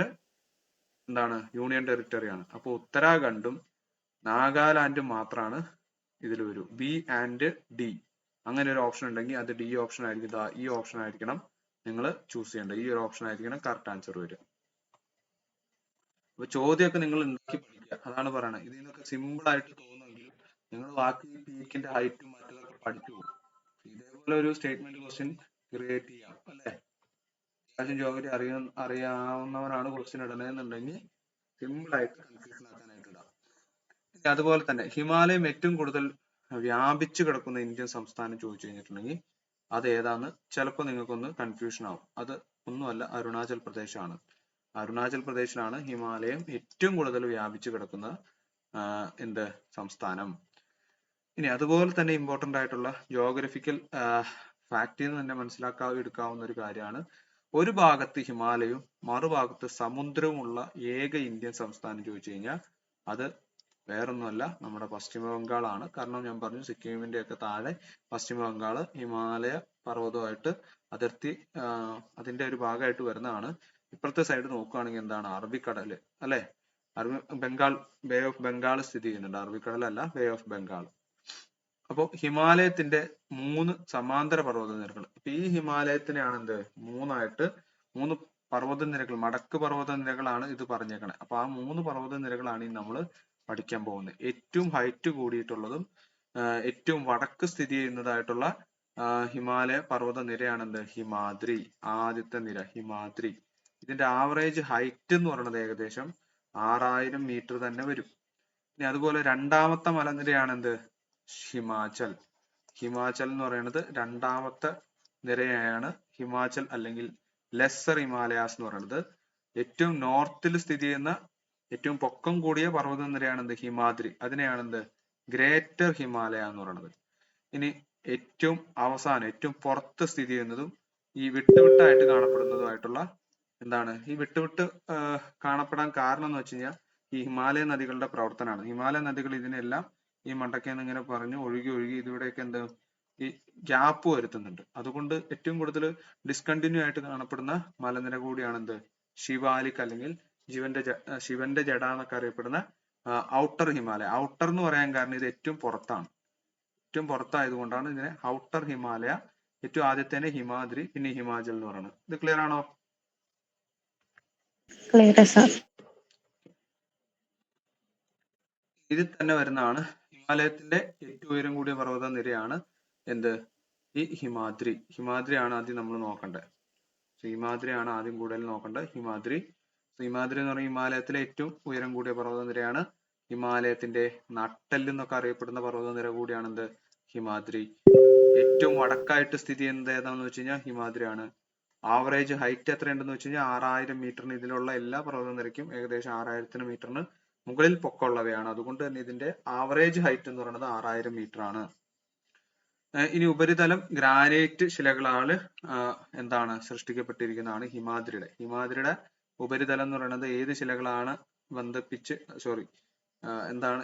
എന്താണ്? യൂണിയൻ ടെറിട്ടറി ആണ്. അപ്പൊ ഉത്തരാഖണ്ഡും നാഗാലാൻഡും മാത്രമാണ് ഇതിൽ വരൂ. ബി ആൻഡ് ഡി അങ്ങനെ ഒരു ഓപ്ഷൻ ഉണ്ടെങ്കിൽ അത് ഡി ഓപ്ഷൻ ആയിരിക്കും. ഈ ഓപ്ഷൻ ആയിരിക്കണം നിങ്ങൾ ചൂസ് ചെയ്യേണ്ടത്. ഈ ഒരു ഓപ്ഷൻ ആയിരിക്കണം കറക്റ്റ് ആൻസർ വരിക. അപ്പൊ ചോദ്യമൊക്കെ നിങ്ങൾ ഉണ്ടാക്കി പഠിക്കുക, അതാണ് പറയണത്. ഇതിൽ നിന്നൊക്കെ സിമ്പിൾ ആയിട്ട് തോന്നുമെങ്കിലും നിങ്ങൾ ബാക്കി പീക്കിന്റെ ഹൈറ്റും മറ്റതൊക്കെ പഠിച്ചു പോകും. ഇതേപോലെ ഒരു സ്റ്റേറ്റ്മെന്റ് ക്വസ്റ്റ്യൻ ക്രിയേറ്റ് ചെയ്യാം അല്ലെ? അത്യാവശ്യം ജോഗ്രഫി അറിയാവുന്നവരാണ് ക്വസ്റ്റ്യൻ ഇടുന്നതെന്നുണ്ടെങ്കിൽ സിമ്പിൾ ആയിട്ട് കൺഫ്യൂഷൻ ആക്കാനായിട്ട് ഇടാം. അതുപോലെ തന്നെ ഹിമാലയം ഏറ്റവും കൂടുതൽ വ്യാപിച്ചു കിടക്കുന്ന ഇന്ത്യൻ സംസ്ഥാനം ചോദിച്ചു കഴിഞ്ഞിട്ടുണ്ടെങ്കിൽ അത് ഏതാന്ന് ചിലപ്പോൾ നിങ്ങൾക്കൊന്ന് കൺഫ്യൂഷൻ ആവും. അത് ഒന്നുമല്ല, അരുണാചൽ പ്രദേശ് ആണ്. അരുണാചൽ പ്രദേശിലാണ് ഹിമാലയം ഏറ്റവും കൂടുതൽ വ്യാപിച്ചു കിടക്കുന്ന എന്ത് സംസ്ഥാനം. ഇനി അതുപോലെ തന്നെ ഇമ്പോർട്ടന്റ് ആയിട്ടുള്ള ജോഗ്രഫിക്കൽ ഫാക്റ്റിൽ നിന്ന് തന്നെ എടുക്കാവുന്ന ഒരു കാര്യമാണ്, ഒരു ഭാഗത്ത് ഹിമാലയവും മറുഭാഗത്ത് സമുദ്രവുമുള്ള ഏക ഇന്ത്യൻ സംസ്ഥാനം ചോദിച്ചു കഴിഞ്ഞാൽ അത് വേറൊന്നുമല്ല, നമ്മുടെ പശ്ചിമ ബംഗാൾ ആണ്. കാരണം ഞാൻ പറഞ്ഞു സിക്കിമിന്റെ ഒക്കെ താഴെ പശ്ചിമ ബംഗാൾ ഹിമാലയ പർവ്വതമായിട്ട് അതിർത്തി അതിന്റെ ഒരു ഭാഗമായിട്ട് വരുന്നതാണ്. ഇപ്പുറത്തെ സൈഡ് നോക്കുകയാണെങ്കിൽ എന്താണ്? അറബിക്കടല് അല്ലെ? ബംഗാൾ, ബേ ഓഫ് ബംഗാൾ സ്ഥിതി ചെയ്യുന്നുണ്ട്. അറബിക്കടൽ അല്ല, ബേ ഓഫ് ബംഗാൾ. അപ്പോൾ ഹിമാലയത്തിന്റെ 3 സമാന്തര പർവ്വത നിരകൾ. ഇപ്പൊ ഈ ഹിമാലയത്തിനെയാണ് എന്ത് 3 പർവ്വത നിരകൾ, മടക്ക് പർവ്വത നിരകളാണ് ഇത് പറഞ്ഞേക്കണേ. അപ്പൊ ആ 3 പർവ്വത നിരകളാണ് നമ്മൾ പഠിക്കാൻ പോകുന്നത്. ഏറ്റവും ഹൈറ്റ് കൂടിയിട്ടുള്ളതും ഏറ്റവും വടക്ക് സ്ഥിതി ചെയ്യുന്നതായിട്ടുള്ള ഹിമാലയ പർവ്വത നിരയാണ് എന്ത്? ഹിമാദ്രി. ആദ്യത്തെ നിര ഹിമാദ്രി. ഇതിന്റെ ആവറേജ് ഹൈറ്റ് എന്ന് പറയുന്നത് ഏകദേശം 6000 മീറ്റർ തന്നെ വരും. ഇനി അതുപോലെ രണ്ടാമത്തെ മലനിരയാണ് എന്ത്? ഹിമാചൽ. ഹിമാചൽ എന്ന് പറയുന്നത് രണ്ടാമത്തെ നിരയാണ് ഹിമാചൽ, അല്ലെങ്കിൽ ലെസ്സർ ഹിമാലയാസ് എന്ന് പറയുന്നത്. ഏറ്റവും നോർത്തിൽ സ്ഥിതി ചെയ്യുന്ന ഏറ്റവും പൊക്കം കൂടിയ പർവ്വത നിരയാണ് എന്ത്? ഹിമാദ്രി. അതിനെയാണ് എന്ത്? ഗ്രേറ്റർ ഹിമാലയ എന്ന് പറയുന്നത്. ഇനി ഏറ്റവും അവസാനം ഏറ്റവും പുറത്ത് സ്ഥിതി ചെയ്യുന്നതും ഈ വിട്ടുവിട്ടായിട്ട് കാണപ്പെടുന്നതുമായിട്ടുള്ള എന്താണ്? ഈ വിട്ടുവിട്ട് കാണപ്പെടാൻ കാരണം എന്ന് വെച്ച് കഴിഞ്ഞാൽ ഈ ഹിമാലയ നദികളുടെ പ്രവർത്തനമാണ്. ഹിമാലയ നദികൾ ഇതിനെല്ലാം ഈ മണ്ടക്കേന്ന് ഇങ്ങനെ പറഞ്ഞ് ഒഴുകി ഇതിവിടെയൊക്കെ എന്ത് ഈ ഗ്യാപ്പ് വരുത്തുന്നുണ്ട്. അതുകൊണ്ട് ഏറ്റവും കൂടുതൽ ഡിസ്കണ്ടിന്യൂ ആയിട്ട് കാണപ്പെടുന്ന മലനിര കൂടിയാണ് എന്ത്? ശിവാലിക്, അല്ലെങ്കിൽ ശിവന്റെ ജട എന്നൊക്കെ അറിയപ്പെടുന്ന ഔട്ടർ ഹിമാലയ. ഔട്ടർ എന്ന് പറയാൻ കാരണം ഇത് ഏറ്റവും പുറത്താണ്. ഏറ്റവും പുറത്തായതുകൊണ്ടാണ് ഇതിനെ ഔട്ടർ ഹിമാലയ. ഏറ്റവും ആദ്യത്തേനെ ഹിമാദ്രി, പിന്നെ ഹിമാചൽ എന്ന് പറയുന്നത്. ഇത് ക്ലിയർ ആണോ? ഇതിൽ തന്നെ വരുന്നതാണ് ഹിമാലയത്തിന്റെ ഏറ്റവും ഉയരം കൂടിയ പർവ്വത നിരയാണ് എന്ത്? ഈ ഹിമാദ്രി. ഹിമാദ്രിയാണ് ആദ്യം നമ്മൾ നോക്കേണ്ടത്. ഹിമാദ്രിയാണ് ആദ്യം കൂടുതൽ നോക്കേണ്ടത്. ഹിമാദ്രി എന്ന് പറയുന്ന ഹിമാലയത്തിലെ ഏറ്റവും ഉയരം കൂടിയ പർവ്വത നിരയാണ് ഹിമാലയത്തിന്റെ നട്ടെല്ല് എന്നൊക്കെ അറിയപ്പെടുന്ന പർവ്വതനിര കൂടിയാണ് എന്ത്? ഹിമാദ്രി. ഏറ്റവും വടക്കായിട്ട് സ്ഥിതി ചെയ്യുന്നത് ഏതാണെന്ന് വെച്ച് കഴിഞ്ഞാൽ ഹിമാദ്രിയാണ്. ആവറേജ് ഹൈറ്റ് എത്രയുണ്ടെന്ന് വെച്ച് കഴിഞ്ഞാൽ 6000 മീറ്ററിന്. ഇതിലുള്ള എല്ലാ പർവ്വതനിരക്കും ഏകദേശം 6000 മീറ്ററിന് മുകളിൽ പൊക്കമുള്ളവയാണ്. അതുകൊണ്ട് തന്നെ ഇതിന്റെ ആവറേജ് ഹൈറ്റ് എന്ന് പറയുന്നത് 6000 മീറ്റർ ആണ്. ഇനി ഉപരിതലം ഗ്രാനൈറ്റ് ശിലകളാൽ എന്താണ് സൃഷ്ടിക്കപ്പെട്ടിരിക്കുന്നതാണ് ഹിമാദ്രിയുടെ ഉപരിതലം എന്ന് പറയുന്നത് ഏത് ശിലകളാണ് ബന്ധിപ്പിച്ച്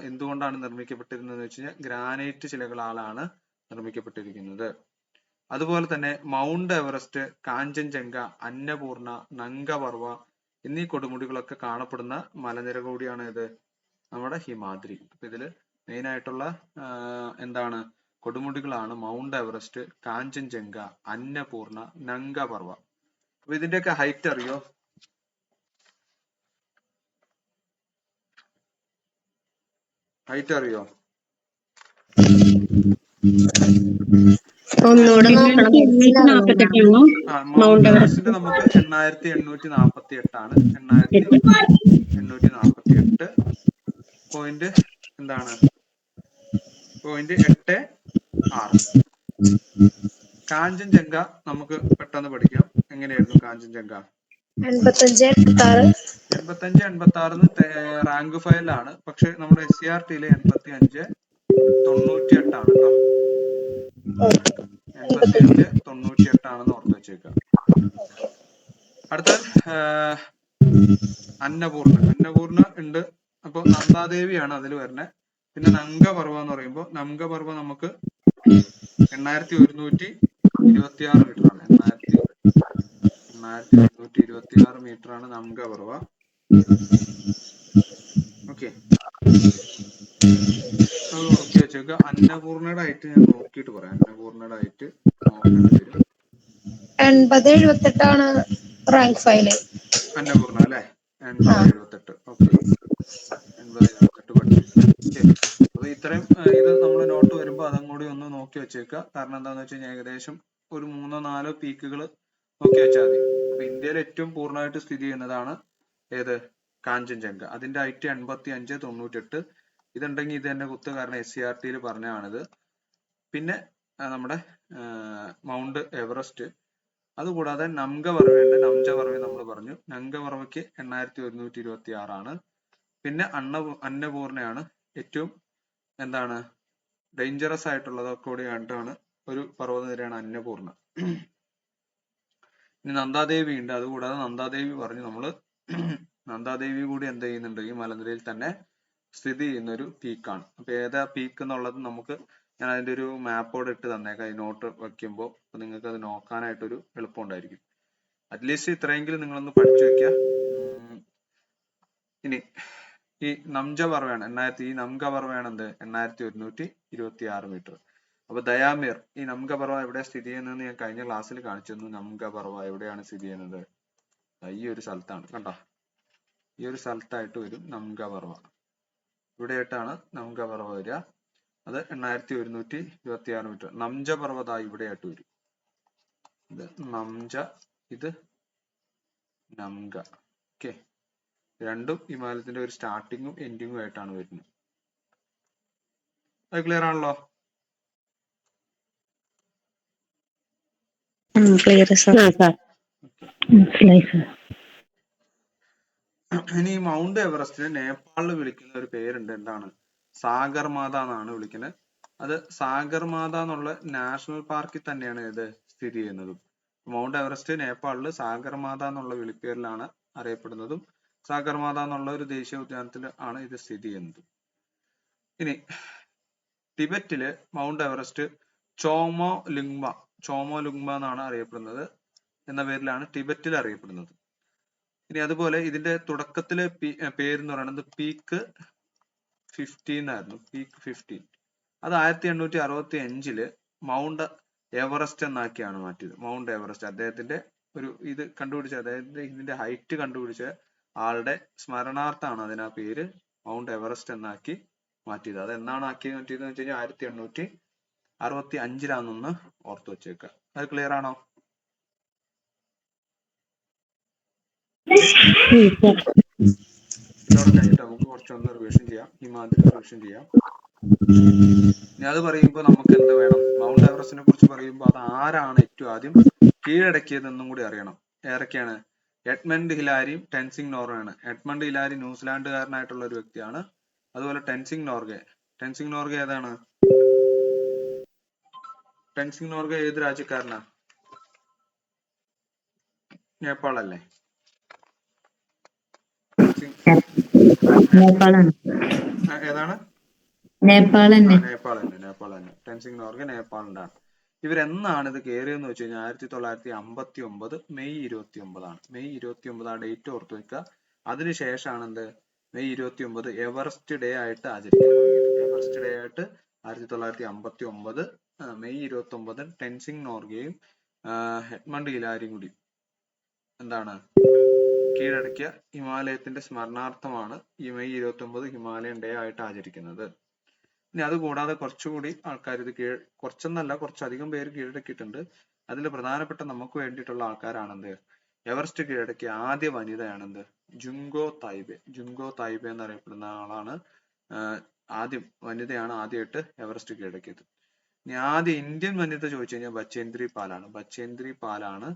എന്തുകൊണ്ടാണ് നിർമ്മിക്കപ്പെട്ടിരുന്നത് വെച്ച് കഴിഞ്ഞാൽ ഗ്രാനൈറ്റ് ശിലകളാലാണ് നിർമ്മിക്കപ്പെട്ടിരിക്കുന്നത്. അതുപോലെ തന്നെ മൗണ്ട് എവറസ്റ്റ്, കാഞ്ചൻജംഗ, അന്നപൂർണ, നംഗപർവ എന്നീ കൊടുമുടികളൊക്കെ കാണപ്പെടുന്ന മലനിര കൂടിയാണ് ഇത് നമ്മുടെ ഹിമാദ്രി. അപ്പൊ ഇതില് മെയിൻ ആയിട്ടുള്ള എന്താണ് കൊടുമുടികളാണ് മൗണ്ട് എവറസ്റ്റ്, കാഞ്ചൻജംഗ, അന്നപൂർണ, നംഗപർവ. അപ്പൊ ഇതിന്റെയൊക്കെ ഹൈറ്റ് അറിയോ? ഹൈറ്റ് അറിയോ? ഒന്നുകൂടെ നോക്കണം. മൗണ്ട് എവറസ്റ്റിന്റെ നമുക്ക് 8848 ആണ്. 8848 പോയിന്റ് എന്താണ് .86. കാഞ്ചൻജംഗ നമുക്ക് പെട്ടെന്ന് പഠിക്കാം. എങ്ങനെയായിരുന്നു കാഞ്ചൻജംഗ? 85-86 റാങ്ക് ഫയലാണ്. പക്ഷെ നമ്മുടെ SCRT-യില് 85-98 ആണ് കേട്ടോ. 85-98 ആണെന്ന് ഓർത്ത് വെച്ചേക്കുക. അടുത്ത അന്നപൂർണ ഉണ്ട്. അപ്പൊ നന്ദാദേവിയാണ് അതിൽ വരുന്നത്. പിന്നെ നംഗപർവ എന്ന് പറയുമ്പോൾ നംഗപർവ നമുക്ക് 8126 മീറ്റർ ആണ്. 8126 മീറ്റർ ആണ് നംഗപർവ. ഓക്കെ, അത് ഉറക്കി വെച്ചേക്കുക. അന്നപൂർണയുടെ ഹൈറ്റ് ഞാൻ നോക്കിയിട്ട് പറയാം. അന്നപൂർണയുടെ ഹൈറ്റ് നോക്കേണ്ടി വരും. 80-78 ആണ് റാങ്ക് ഫയല്. അന്നപൂർണ അല്ലെ? 80-78. ഓക്കെ, 80-78 പഠിച്ചു. ഓക്കെ, അപ്പൊ ഇത്രയും ഇത് നമ്മൾ നോട്ട് വരുമ്പോൾ അതും കൂടി ഒന്ന് നോക്കി വെച്ചേക്കുക. കാരണം എന്താണെന്ന് വെച്ച് കഴിഞ്ഞാൽ ഏകദേശം ഒരു 3-4 പീക്കുകൾ നോക്കി വെച്ചാൽ മതി. അപ്പൊ ഇന്ത്യയിൽ ഏറ്റവും പൂർണ്ണമായിട്ട് സ്ഥിതി ചെയ്യുന്നതാണ് ഏത്? കാഞ്ചൻജംഗ. അതിന്റെ ഹൈറ്റ് 85-98. ഇതുണ്ടെങ്കിൽ ഇത് തന്നെ കുത്ത്, കാരണം SCRT-യിൽ പറഞ്ഞാണിത്. പിന്നെ നമ്മുടെ മൗണ്ട് എവറസ്റ്റ്, അതുകൂടാതെ നംഗപർവയുണ്ട്. നംഗപർവ നമ്മൾ പറഞ്ഞു. നംഗപർവയ്ക്ക് 8126 ആണ്. പിന്നെ അന്നപൂർണയാണ് ഏറ്റവും എന്താണ് ഡേഞ്ചറസ് ആയിട്ടുള്ളതൊക്കെ കൂടി കണ്ടാണ് ഒരു പർവ്വതനിരയാണ് അന്നപൂർണ. ഇനി നന്ദാദേവി ഉണ്ട്. അതുകൂടാതെ നന്ദാദേവി പറഞ്ഞു നമ്മള്. നന്ദാദേവി കൂടി എന്ത് ചെയ്യുന്നുണ്ട്? ഈ മലനിരയിൽ തന്നെ സ്ഥിതി ചെയ്യുന്ന ഒരു പീക്കാണ്. അപ്പൊ ഏതാ പീക്ക് എന്നുള്ളത് നമുക്ക് ഞാൻ അതിന്റെ ഒരു മാപ്പോടെ ഇട്ട് തന്നേക്കാം ഈ നോട്ട് വെക്കുമ്പോൾ. അപ്പൊ നിങ്ങൾക്ക് അത് നോക്കാനായിട്ടൊരു എളുപ്പം ഉണ്ടായിരിക്കും. അറ്റ്ലീസ്റ്റ് ഇത്രയെങ്കിലും നിങ്ങളൊന്ന് പഠിച്ചു വെക്കുക. ഇനി ഈ നംഗപർവയാണ് ഈ നംഗപർവയാണ് എന്ത്? 8126 മീറ്റർ. അപ്പൊ ദയാമീർ, ഈ നംഗപർവ എവിടെ സ്ഥിതി ചെയ്യുന്നതെന്ന് ഞാൻ കഴിഞ്ഞ ക്ലാസ്സിൽ കാണിച്ചു തന്നു. നംഗപർവ എവിടെയാണ് സ്ഥിതി ചെയ്യുന്നത്? ഈ ഒരു സ്ഥലത്താണ്. കണ്ടോ? ഈ ഒരു സ്ഥലത്തായിട്ട് വരും നംഗപർവ. ഇവിടെയായിട്ടാണ് നംഗപർവ വരിക. അത് 8126 മീറ്റർ. നംജപർവത ഇവിടെയായിട്ട് വരും. ഇത് നംജ, ഇത് നംഗ. ഓക്കെ, രണ്ടും ഹിമാലയത്തിന്റെ ഒരു സ്റ്റാർട്ടിങ്ങും എൻഡിങ്ങും ആയിട്ടാണ് വരുന്നത്. അത് ക്ലിയർ ആണല്ലോ? ഇനി മൗണ്ട് എവറസ്റ്റിനെ നേപ്പാളിൽ വിളിക്കുന്ന ഒരു പേരുണ്ട്. എന്താണ്? സാഗർമാത എന്നാണ് വിളിക്കുന്നത്. അത് സാഗർമാത എന്നുള്ള നാഷണൽ പാർക്കിൽ തന്നെയാണ് ഇത് സ്ഥിതി ചെയ്യുന്നത്. മൗണ്ട് എവറസ്റ്റ് നേപ്പാളിൽ സാഗർമാത എന്നുള്ള വിളിപ്പേരിലാണ് അറിയപ്പെടുന്നതും സാഗർമാത എന്നുള്ള ഒരു ദേശീയ ഉദ്യാനത്തിൽ ആണ് ഇത് സ്ഥിതി ചെയ്യുന്നത്. ഇനി ടിബറ്റില് മൗണ്ട് എവറസ്റ്റ് ചോമോലുങ്മ എന്നാണ് അറിയപ്പെടുന്നത്. എന്ന പേരിലാണ് ടിബറ്റിൽ അറിയപ്പെടുന്നത്. ഇനി അതുപോലെ ഇതിന്റെ തുടക്കത്തിലെ പേരെന്ന് പറയുന്നത് പീക്ക് 15 ആയിരുന്നു. പീക്ക് 15. അത് 1865 മൗണ്ട് എവറസ്റ്റ് എന്നാക്കിയാണ് മാറ്റിയത്. മൗണ്ട് എവറസ്റ്റ് അദ്ദേഹത്തിന്റെ ഒരു ഇത് കണ്ടുപിടിച്ച, അതായത് ഇതിന്റെ ഹൈറ്റ് കണ്ടുപിടിച്ച ആളുടെ സ്മരണാർത്ഥാണ് അതിനാ പേര് മൗണ്ട് എവറസ്റ്റ് എന്നാക്കി മാറ്റിയത്. അത് എന്നാണ് ആക്കി മാറ്റിയത് എന്ന് വെച്ച് കഴിഞ്ഞാൽ 1865 ഓർത്തു വെച്ചേക്കുക. അത് ക്ലിയർ ആണോ? ഇതോടെ കഴിഞ്ഞിട്ട് നമുക്ക് കുറച്ച് എവറസ്റ്റ് ഒന്ന് റിവിഷൻ ചെയ്യാം, ഹിമാദ്രി റിവിഷൻ ചെയ്യാം. ഇനി അത് പറയുമ്പോൾ നമുക്ക് എന്ത് വേണം? മൗണ്ട് എവറസ്റ്റിനെ കുറിച്ച് പറയുമ്പോൾ അത് ആരാണ് ഏറ്റവും ആദ്യം കീഴടക്കിയതെന്നും കൂടി അറിയണം. ഏതൊക്കെയാണ്? എഡ്മണ്ട് ഹിലാരിയും ടെൻസിംഗ് നോർഗയാണ്. എഡ്മണ്ട് ഹിലാരി ന്യൂസിലാൻഡുകാരനായിട്ടുള്ള ഒരു വ്യക്തിയാണ്. അതുപോലെ ടെൻസിംഗ് നോർഗെ ഏതാണ്? ടെൻസിംഗ് നോർഗെ ഏത് രാജ്യക്കാരനാ? നേപ്പാൾ അല്ലേ? നേപ്പാളാണ്. ഏതാണ്? നേപ്പാൾ തന്നെ. നേപ്പാൾ തന്നെ. ടെൻസിംഗ് നോർഗെ നേപ്പാളിന്റെ ആണ്. ഇവരെന്നാണ് ഇത് കയറിയെന്ന് വെച്ച് കഴിഞ്ഞാൽ 1959 മെയ് 29 മെയ് 29 ആ ഡേറ്റ് ഓർത്ത് വെക്കുക. അതിനുശേഷമാണ് എന്ത് മെയ് 29 എവറസ്റ്റ് ഡേ ആയിട്ട് ആചരിക്കാൻ തുടങ്ങിയത്. എവറസ്റ്റ് ഡേ ആയിട്ട് 1959 മെയ് 29 ടെൻസിംഗ് നോർഗെയും എഡ്മണ്ട് ഹിലാരിയും കൂടി എന്താണ് കീഴടക്കിയ ഹിമാലയത്തിന്റെ സ്മരണാർത്ഥമാണ് ഈ മെയ് 29 ഹിമാലയൻ ഡേ ആയിട്ട് ആചരിക്കുന്നത്. ഇനി അതുകൂടാതെ കുറച്ചുകൂടി ആൾക്കാർ ഇത് കുറച്ചെന്നല്ല കുറച്ചധികം പേര് കീഴടക്കിയിട്ടുണ്ട്. അതിൽ പ്രധാനപ്പെട്ട നമുക്ക് വേണ്ടിയിട്ടുള്ള ആൾക്കാരാണെന്ത് എവറസ്റ്റ് കീഴടക്കിയ ആദ്യ വനിതയാണെന്ത് ജുങ്കോ തായ്ബെ എന്നറിയപ്പെടുന്ന ആളാണ്. ആദ്യം വനിതയാണ് ആദ്യമായിട്ട് എവറസ്റ്റ് കീഴടക്കിയത്. ഇനി ആദ്യ ഇന്ത്യൻ വനിത ചോദിച്ചു കഴിഞ്ഞാൽ ബച്ചേന്ദ്രി പാലാണ്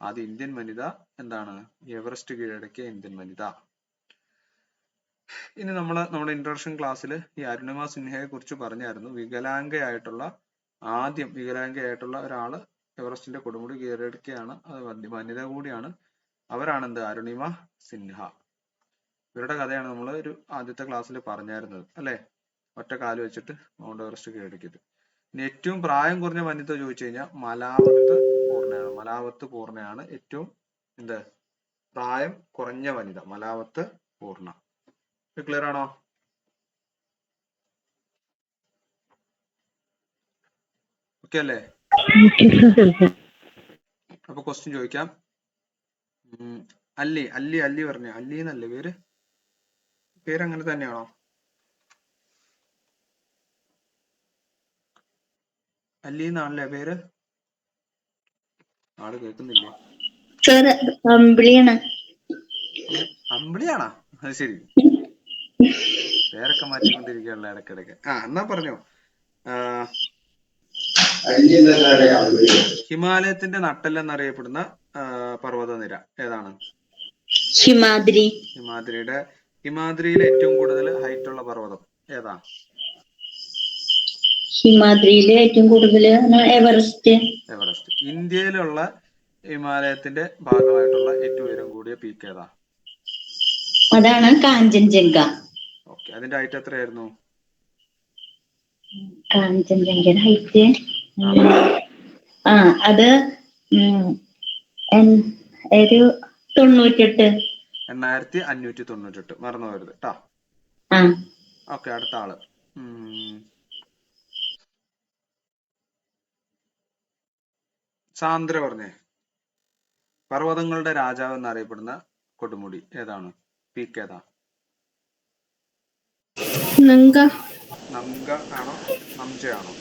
ആദ്യ ഇന്ത്യൻ വനിത. എന്താണ് എവറസ്റ്റ് കീഴടക്കിയ ഇന്ത്യൻ വനിത. ഇനി നമ്മുടെ ഇൻട്രൊഡക്ഷൻ ക്ലാസ്സിൽ ഈ അരുണിമ സിൻഹയെ കുറിച്ച് പറഞ്ഞായിരുന്നു. വികലാംഗയായിട്ടുള്ള ഒരാള് എവറസ്റ്റിന്റെ കൊടുമുടി കീഴടക്കിയാണ്. അത് വനിത കൂടിയാണ്. അവരാണെന്ത് അരുണിമ സിൻഹ. ഇവരുടെ കഥയാണ് നമ്മൾ ഒരു ആദ്യത്തെ ക്ലാസ്സിൽ പറഞ്ഞായിരുന്നത് അല്ലെ? ഒറ്റ കാല് വെച്ചിട്ട് മൗണ്ട് എവറസ്റ്റ് കീഴടക്കിയത്. ഇനി ഏറ്റവും പ്രായം കുറഞ്ഞ വനിത ചോദിച്ചു കഴിഞ്ഞാൽ മലാവത്ത് പൂർണ്ണയാണ് ഏറ്റവും പ്രായം കുറഞ്ഞ വനിത. മലാവത്ത് പൂർണ്ണ. ക്ലിയർ ആണോ? ഓക്കെ അല്ലേ? അപ്പൊ ക്വസ്റ്റ്യൻ ചോദിക്കാം. അല്ലി പറഞ്ഞു. അല്ലി എന്നല്ലേ പേര് അങ്ങനെ തന്നെയാണോ? അല്ലി എന്നാണല്ലേ പേര്? ആള് കേൾക്കുന്നില്ലേ? അമ്പിളിയാണോ? അത് ശരി, പേരൊക്കെ മാറ്റിക്കൊണ്ടിരിക്കുകയല്ല ഇടയ്ക്കിടയ്ക്ക്. എന്നാ പറഞ്ഞോ. ഹിമാലയത്തിന്റെ നട്ടെല്ല് എന്നറിയപ്പെടുന്ന പർവ്വതനിര ഏതാണ്? ഹിമാദ്രിയിലെ ഏറ്റവും കൂടുതൽ ഹൈറ്റ് ഉള്ള പർവ്വതം ഏതാ? ഹിമാദ്രിയിലെ ഏറ്റവും കൂടുതൽ എവറസ്റ്റ്. ഇന്ത്യയിലുള്ള ഹിമാലയത്തിന്റെ ഭാഗമായിട്ടുള്ള ഏറ്റവും ഉയരം കൂടിയ പീക്ക് ഏതാ? അതാണ് കാഞ്ചൻജംഗ. ഓക്കെ, അതിന്റെ ഹൈറ്റ് എത്രയായിരുന്നു? കാഞ്ചൻജംഗയുടെ ഹൈറ്റ് അത് 8598. മറന്നു പോകരുത് കേട്ടോ. ഓക്കെ, അടുത്ത ആള്. സാന്ദ്ര പറഞ്ഞേ. പർവ്വതങ്ങളുടെ രാജാവ് എന്നറിയപ്പെടുന്ന കൊടുമുടി ഏതാണ്? പീക്ക് ഏതാ? നംഗ ആണോ നംജ ആണോ?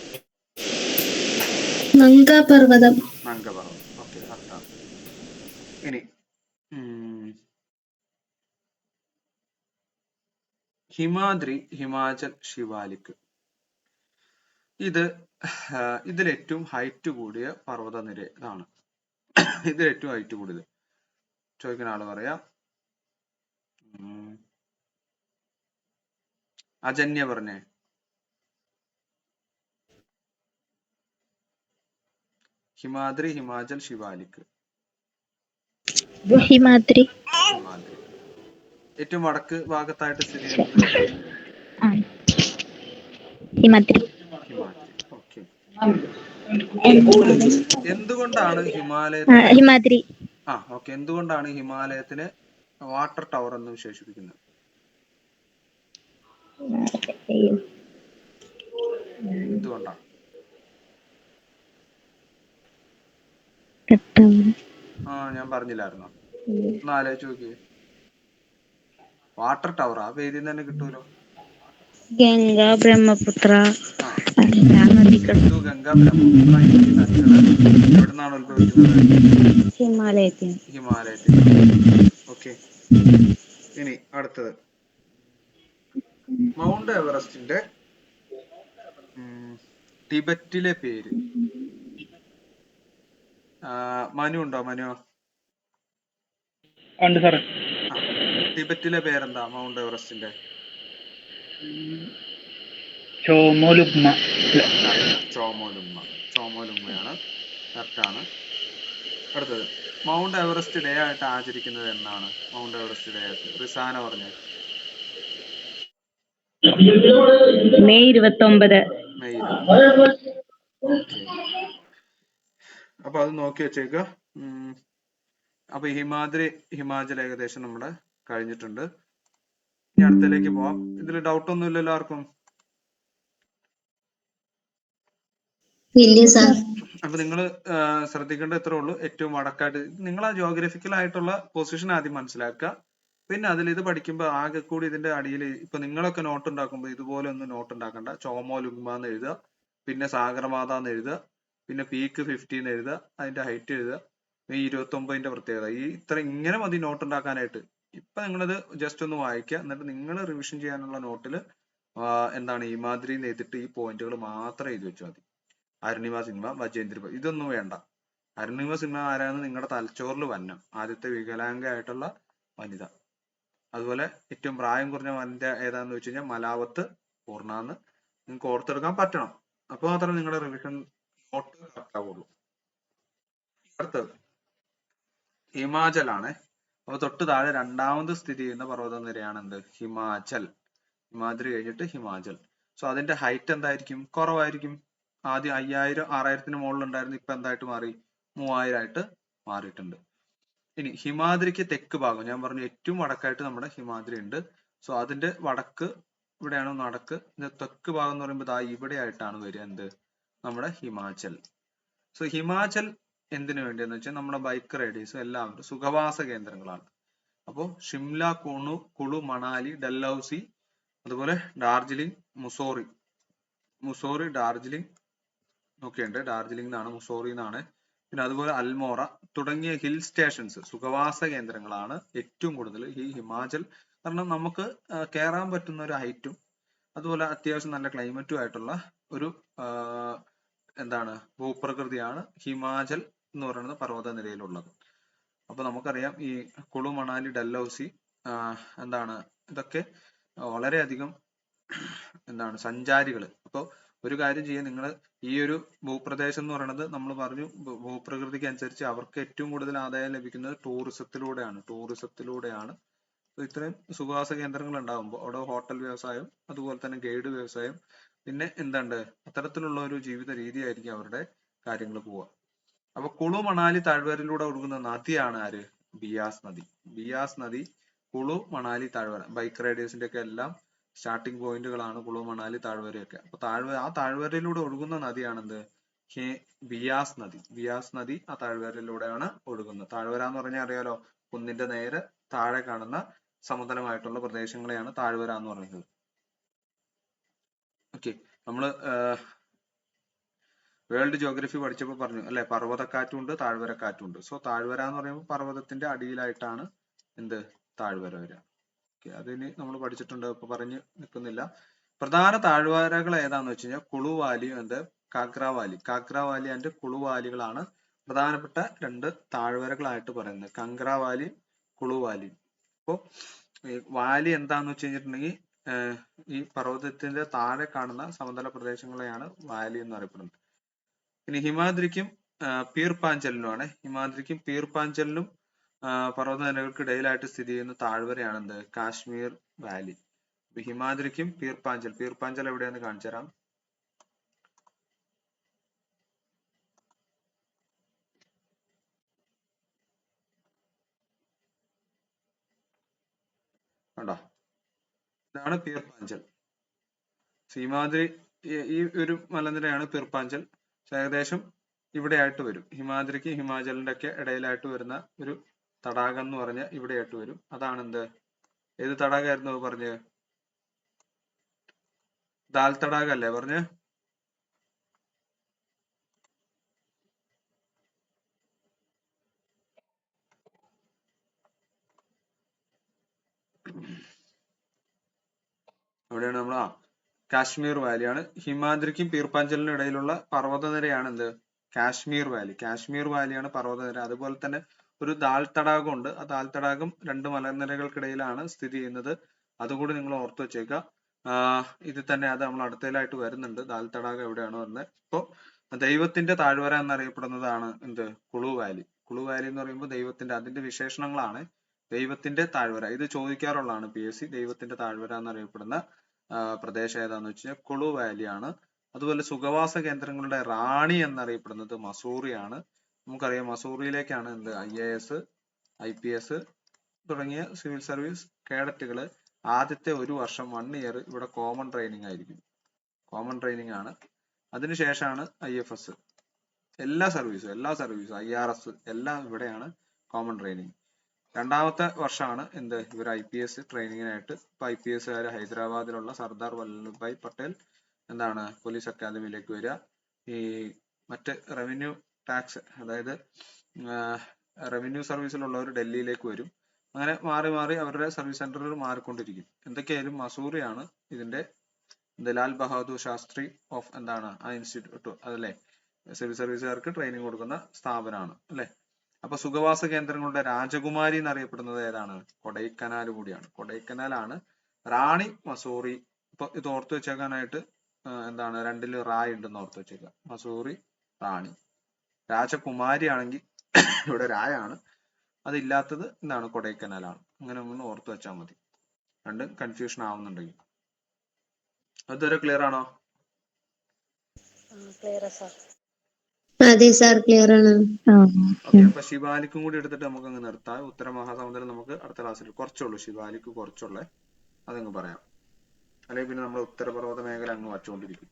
നംഗ പർവ്വതം. ഓക്കെ, അടുത്ത. ഇനി ഹിമാദ്രി ഹിമാചൽ ശിവാലിക് ഇതിൽ ഏറ്റവും ഹൈറ്റ് കൂടിയ പർവ്വതനിര ഇതാണ്. ഇതിൽ ഏറ്റവും ഹൈറ്റ് കൂടിയത് ചോദിക്കുന്ന ആള് പറയാം. അജന്യ പറഞ്ഞേ. ഹിമാദ്രി ഹിമാചൽ ശിവാലിക്. ഹിമാദ്രി. ഏറ്റവും വടക്ക് ഭാഗത്തായിട്ട് സ്ഥിതി ചെയ്യുന്നത് ഹിമാദ്രി. ഓക്കെ. എന്തുകൊണ്ടാണ് ഹിമാലയത്തിനെ വാട്ടർ ടവർ എന്ന് വിശേഷിപ്പിക്കുന്നത്? എന്തുകൊണ്ടാണ്? ഞാൻ പറഞ്ഞില്ലായിരുന്നോ? ഒന്ന് ആലോചിച്ച് നോക്കിയേ. വാട്ടർ ടവർ ആ പേരിൽ തന്നെ കിട്ടൂലോ. ഗംഗ ബ്രഹ്മപുത്ര ഗംഗ ബ്രഹ്മപുത്ര എന്നീ നദികൾ എവിടുന്നാണ് ഉത്ഭവിക്കുന്നത്? ഹിമാലയത്തിൽ. ഓക്കെ, ഇനി അടുത്തത് മൗണ്ട് എവറസ്റ്റിന്റെ ടിബറ്റിലെ പേര്. മനു ഉണ്ടോ? മനു? ഉണ്ട് സാറേ. ആ, ടിബറ്റിലെ പേരെന്താ മൗണ്ട് എവറസ്റ്റിന്റെ? ചോമോലുഗ്മ. ചോമോലുങ്മ. ചോമോലുങ്മയാണ്, കറക്റ്റാണ്. അടുത്തത്, മൗണ്ട് എവറസ്റ്റ് ഡേ ആയിട്ട് ആചരിക്കുന്നത് എന്നാണ്? മൗണ്ട് എവറസ്റ്റ് ഡേ ആയിട്ട് റിസാന പറഞ്ഞേ. മെയ് 29. മെയ് 29. ഓക്കെ, അപ്പൊ അത് നോക്കി വെച്ചേക്കുക. അപ്പൊ ഹിമാചൽ ഏകദേശം നമ്മുടെ കഴിഞ്ഞിട്ടുണ്ട്. ഇനി അടുത്തതിലേക്ക് പോവാം. ഇതിൽ ഡൗട്ട് ഒന്നും ഇല്ലല്ലോ ആർക്കും? ഇല്ല സാർ. അപ്പൊ നിങ്ങൾ ശ്രദ്ധിക്കേണ്ട ഇത്രേ ഉള്ളൂ. ഏറ്റവും വടക്കായിട്ട് നിങ്ങൾ ആ ജോഗ്രഫിക്കൽ ആയിട്ടുള്ള പൊസിഷൻ ആദ്യം മനസ്സിലാക്കുക. പിന്നെ അതിൽ ഇത് പഠിക്കുമ്പോൾ ആകെ കൂടി ഇതിന്റെ അടിയിൽ ഇപ്പൊ നിങ്ങളൊക്കെ നോട്ട് ഉണ്ടാക്കുമ്പോൾ ഇതുപോലെ ഒന്നും നോട്ട് ഉണ്ടാക്കണ്ട. ചോമോലുങ്മ എന്ന് എഴുതുക, പിന്നെ സാഗരമാത എന്ന് എഴുതുക, പിന്നെ പീക്ക് 50 എന്ന് എഴുതുക, അതിന്റെ ഹൈറ്റ് എഴുതുക, ഈ 29ന്റെ പ്രത്യേകത, ഈ ഇങ്ങനെ മതി നോട്ട് ഉണ്ടാക്കാനായിട്ട്. ഇപ്പൊ നിങ്ങളിത് ജസ്റ്റ് ഒന്ന് വായിക്കുക. എന്നിട്ട് നിങ്ങൾ റിവിഷൻ ചെയ്യാനുള്ള നോട്ടിൽ എന്താണ് ഹിമാദ്രി എന്ന് എഴുതിയിട്ട് ഈ പോയിന്റുകൾ മാത്രം എഴുതി വെച്ചാൽ മതി. അരുണിമ സിൻഹ, വജേന്ദ്ര, ഇതൊന്നും വേണ്ട. അരുണിമ സിൻഹ ആരാന്ന് നിങ്ങളുടെ തലച്ചോറിൽ വരണം. ആദ്യത്തെ വികലാംഗയായിട്ടുള്ള വനിത. അതുപോലെ ഏറ്റവും പ്രായം കുറഞ്ഞ വനിത ഏതാന്ന് വെച്ച് കഴിഞ്ഞാൽ മലാവത്ത് പൂർണ്ണാന്ന് നിങ്ങൾക്ക് ഓർത്തെടുക്കാൻ പറ്റണം. അപ്പൊ മാത്രമേ നിങ്ങളുടെ റിവിഷൻ നോട്ട് കറക്റ്റ് ആവുള്ളൂ. അടുത്തത് ഹിമാചലാണ്. അപ്പൊ തൊട്ട് താഴെ രണ്ടാമത് സ്ഥിതി ചെയ്യുന്ന പർവ്വതനിരയാണ് എന്ത്? ഹിമാചൽ. ഹിമാദ്രി കഴിഞ്ഞിട്ട് ഹിമാചൽ. സോ അതിന്റെ ഹൈറ്റ് എന്തായിരിക്കും? കുറവായിരിക്കും. ആദ്യം 5000 6000ത്തിന് മുകളിൽ ഉണ്ടായിരുന്നു, ഇപ്പൊ എന്തായിട്ട് മാറി? 3000 ആയിട്ട് മാറിയിട്ടുണ്ട്. ഇനി ഹിമാദ്രിക്ക് തെക്ക് ഭാഗം ഞാൻ പറഞ്ഞു, ഏറ്റവും വടക്കായിട്ട് നമ്മുടെ ഹിമാദ്രി ഉണ്ട്. സോ അതിന്റെ വടക്ക് ഇവിടെയാണ് വടക്ക്. തെക്ക് ഭാഗം എന്ന് പറയുമ്പോൾ ഇവിടെ ആയിട്ടാണ് വരിക എന്ത്? നമ്മുടെ ഹിമാചൽ. സോ ഹിമാചൽ എന്തിനു വേണ്ടിയെന്ന് വെച്ചാൽ നമ്മുടെ ബൈക്ക് റൈഡേഴ്സും എല്ലാവരും സുഖവാസ കേന്ദ്രങ്ങളാണ്. അപ്പോൾ ഷിംല, കുളു, മണാലി, ഡൽഹൌസി, അതുപോലെ ഡാർജിലിംഗ്, മുസോറി, ഡാർജിലിംഗ് ഒക്കെയുണ്ട്. ഡാർജിലിംഗ് എന്നാണ്, മുസോറി എന്നാണ്. പിന്നെ അതുപോലെ അൽമോറ തുടങ്ങിയ ഹിൽ സ്റ്റേഷൻസ് സുഖവാസ കേന്ദ്രങ്ങളാണ് ഏറ്റവും കൂടുതൽ ഈ ഹിമാചൽ. കാരണം നമുക്ക് കയറാൻ പറ്റുന്ന ഒരു ഹൈറ്റും അതുപോലെ അത്യാവശ്യം നല്ല ക്ലൈമറ്റും ആയിട്ടുള്ള ഒരു എന്താണ് ഭൂപ്രകൃതിയാണ് ഹിമാചൽ എന്ന് പറയുന്നത് പർവ്വതനിരയിലുള്ളത്. അപ്പൊ നമുക്കറിയാം ഈ കുളു, മണാലി, ഡൽഹൌസി എന്താണ് ഇതൊക്കെ വളരെയധികം എന്താണ് സഞ്ചാരികൾ. അപ്പോൾ ഒരു കാര്യം ചെയ്യാൻ, നിങ്ങൾ ഈ ഒരു ഭൂപ്രദേശം എന്ന് പറയുന്നത് നമ്മൾ പറഞ്ഞു ഭൂപ്രകൃതിക്ക് അനുസരിച്ച് അവർക്ക് ഏറ്റവും കൂടുതൽ ആദായം ലഭിക്കുന്നത് ടൂറിസത്തിലൂടെയാണ്. ഇത്രയും സുഖവാസ കേന്ദ്രങ്ങൾ ഉണ്ടാകുമ്പോൾ അവിടെ ഹോട്ടൽ വ്യവസായം, അതുപോലെ തന്നെ ഗൈഡ് വ്യവസായം, പിന്നെ എന്തുണ്ട് അത്തരത്തിലുള്ള ഒരു ജീവിത രീതിയായിരിക്കും അവരുടെ കാര്യങ്ങൾ പോവുക. അപ്പൊ കുളു മണാലി താഴ്വരയിലൂടെ ഒഴുകുന്ന നദിയാണ് ആര്? ബിയാസ് നദി കുളു മണാലി താഴ്വര. ബൈക്ക് റൈഡേഴ്സിന്റെ ഒക്കെ എല്ലാം സ്റ്റാർട്ടിംഗ് പോയിന്റുകളാണ് കുളു മണാലി താഴ്വരയൊക്കെ. അപ്പൊ ആ താഴ്വരയിലൂടെ ഒഴുകുന്ന നദിയാണെന്ത്? ബിയാസ് നദി ആ താഴ്വരയിലൂടെയാണ് ഒഴുകുന്നത്. താഴ്വര എന്ന് പറഞ്ഞാൽ അറിയാലോ, കുന്നിന്റെ നേരെ താഴെ കാണുന്ന സമതലമായിട്ടുള്ള പ്രദേശങ്ങളെയാണ് താഴ്വര എന്ന് പറയുന്നത്. ഓക്കെ, നമ്മള് വേൾഡ് ജോഗ്രഫി പഠിച്ചപ്പോൾ പറഞ്ഞു അല്ലെ, പർവ്വതക്കാറ്റുണ്ട് താഴ്വരക്കാറ്റുണ്ട്. സോ താഴ്വര എന്ന് പറയുമ്പോൾ പർവ്വതത്തിന്റെ അടിയിലായിട്ടാണ് എന്ത്? താഴ്വര വരിക. ഓക്കെ, അതിന് നമ്മൾ പഠിച്ചിട്ടുണ്ട്, ഇപ്പൊ പറഞ്ഞു നിൽക്കുന്നില്ല. പ്രധാന താഴ്വരകൾ ഏതാന്ന് വെച്ച് കഴിഞ്ഞാൽ കുളുവാലിയും കാഗ്രാവാലി ആൻഡ് കുളുവാലികളാണ് പ്രധാനപ്പെട്ട രണ്ട് താഴ്വരകളായിട്ട് പറയുന്നത്. കങ്ക്രാവാലിയും കുളുവാലിയും. അപ്പോ ഈ വാലി എന്താന്ന് വെച്ച് കഴിഞ്ഞിട്ടുണ്ടെങ്കിൽ ഈ പർവ്വതത്തിന്റെ താഴെ കാണുന്ന സമതല പ്രദേശങ്ങളെയാണ് വാലി എന്ന് അറിയപ്പെടുന്നത്. ഇനി ഹിമാദ്രിക്കും പീർപ്പാഞ്ചലിനും പർവ്വതനിരകൾക്ക് ഇടയിലായിട്ട് സ്ഥിതി ചെയ്യുന്ന താഴ്വരയാണ് എന്ത്? കാശ്മീർ വാലി. ഹിമാദ്രിക്കും പീർപ്പാഞ്ചൽ എവിടെയാന്ന് കാണിച്ചു തരാം. കണ്ടോ, ഇതാണ് പീർപ്പാഞ്ചൽ. ഹിമാദ്രി ഈ ഒരു മലനിരയാണ് പീർപ്പാഞ്ചൽ. ഏകദേശം ഇവിടെ ആയിട്ട് വരും. ഹിമാദ്രിക്ക് ഹിമാചലിന്റെ ഒക്കെ ഇടയിലായിട്ട് വരുന്ന ഒരു തടാകം എന്ന് പറഞ്ഞ ഇവിടെ ആയിട്ട് വരും. അതാണ് എന്ത്? ഏത് തടാകമായിരുന്നു പറഞ്ഞ്? ദാൽ തടാകം അല്ലേ പറഞ്ഞ്? എവിടെയാണ് നമ്മൾ കാശ്മീർ വാലിയാണ്. ഹിമാദ്രിക്കും പീർപ്പാഞ്ചലിനും ഇടയിലുള്ള പർവ്വതനിരയാണ് എന്ത്? കാശ്മീർ വാലി. കാശ്മീർ വാലിയാണ് പർവ്വതനിര. അതുപോലെ തന്നെ ഒരു ദാൽ തടാകം ഉണ്ട്. ആ ദാൽ തടാകം രണ്ട് മലനിരകൾക്കിടയിലാണ് സ്ഥിതി ചെയ്യുന്നത്. അതുകൂടി നിങ്ങൾ ഓർത്തു വെച്ചേക്കുക. ഇത് തന്നെ അത് നമ്മൾ അടുത്തതിലായിട്ട് വരുന്നുണ്ട്. ദാൽ തടാകം എവിടെയാണ് വരുന്നത്? ഇപ്പോ ദൈവത്തിന്റെ താഴ്വര എന്നറിയപ്പെടുന്നതാണ് എന്ത്? കുളു വാലി. കുളു വാലി എന്ന് പറയുമ്പോൾ ദൈവത്തിന്റെ, അതിന്റെ വിശേഷണങ്ങളാണ് ദൈവത്തിന്റെ താഴ്വര. ഇത് ചോദിക്കാറുള്ളതാണ് PSC. ദൈവത്തിന്റെ താഴ്വര എന്നറിയപ്പെടുന്ന പ്രദേശം ഏതാന്ന് വെച്ച് കഴിഞ്ഞാൽ കുളു വാലിയാണ്. അതുപോലെ സുഖവാസ കേന്ദ്രങ്ങളുടെ റാണി എന്നറിയപ്പെടുന്നത് മസൂറിയാണ്. നമുക്കറിയാം മസൂറിയിലേക്കാണ് എന്ത്? IAS, IPS തുടങ്ങിയ സിവിൽ സർവീസ് കേഡറ്റുകള് ആദ്യത്തെ ഒരു വർഷം 1 ഇയർ ഇവിടെ കോമൺ ട്രെയിനിങ് ആയിരിക്കും. കോമൺ ട്രെയിനിങ് ആണ്. അതിനുശേഷമാണ് IFS. എല്ലാ സർവീസും IRS എല്ലാം ഇവിടെയാണ് കോമൺ ട്രെയിനിങ്. രണ്ടാമത്തെ വർഷമാണ് എന്ത്? ഇവർ IPS ട്രെയിനിങ്ങിനായിട്ട്. ഇപ്പൊ IPS കാര് ഹൈദരാബാദിലുള്ള സർദാർ വല്ലഭായ് പട്ടേൽ എന്താണ് പോലീസ് അക്കാദമിയിലേക്ക് വരിക. ഈ മറ്റ് റവന്യൂ ടാക്സ്, അതായത് റവന്യൂ സർവീസിലുള്ളവർ ഡൽഹിയിലേക്ക് വരും. അങ്ങനെ മാറി മാറി അവരുടെ സർവീസ് സെന്ററുകൾ മാറിക്കൊണ്ടിരിക്കും. എന്തൊക്കെയായാലും മസൂറിയാണ് ഇതിന്റെ ലാൽ ബഹാദൂർ ശാസ്ത്രി ഓഫ് എന്താണ് ആ ഇൻസ്റ്റിറ്റ്യൂട്ട്, അതല്ലേ സിവിൽ സർവീസുകാർക്ക് ട്രെയിനിങ് കൊടുക്കുന്ന സ്ഥാപനമാണ് അല്ലെ. അപ്പൊ സുഖവാസ കേന്ദ്രങ്ങളുടെ രാജകുമാരി എന്നറിയപ്പെടുന്നത് ഏതാണ്? കൊടൈക്കനാൽ കൂടിയാണ്. കൊടൈക്കനാലാണ് റാണി മസൂറി. ഇപ്പൊ ഇത് ഓർത്തു വെച്ചേക്കാനായിട്ട് എന്താണ് രണ്ടില് റായ് ഉണ്ടെന്ന് ഓർത്തു വെച്ചേക്കുക. മസൂറി, റാണി. രാജകുമാരി ആണെങ്കിൽ ഇവിടെ രായാണ്. അതില്ലാത്തത് എന്താണ്? കൊടൈക്കനാലാണ്. അങ്ങനെ ഒന്ന് ഓർത്തു വെച്ചാൽ മതി, രണ്ടും കൺഫ്യൂഷൻ ആവുന്നുണ്ടെങ്കിൽ. അതുവരെ ക്ലിയർ ആണോ? അതെ സാർ, ക്ലിയർ ആണ്. ഓക്കെ. അപ്പൊ ശിവാലിക്കും കൂടി എടുത്തിട്ട് നമുക്ക് അങ്ങ് നിർത്താം. ഉത്തര മഹാസമുദ്രം നമുക്ക് അടുത്ത ക്ലാസ്സിൽ കുറച്ചുള്ളൂ. ശിവാലിക്ക് കുറച്ചുള്ളേ, അതങ്ങ് പറയാം. അല്ലെങ്കിൽ പിന്നെ നമ്മൾ ഉത്തരപർവ്വത മേഖല അങ്ങ് വച്ചുകൊണ്ടിരിക്കും.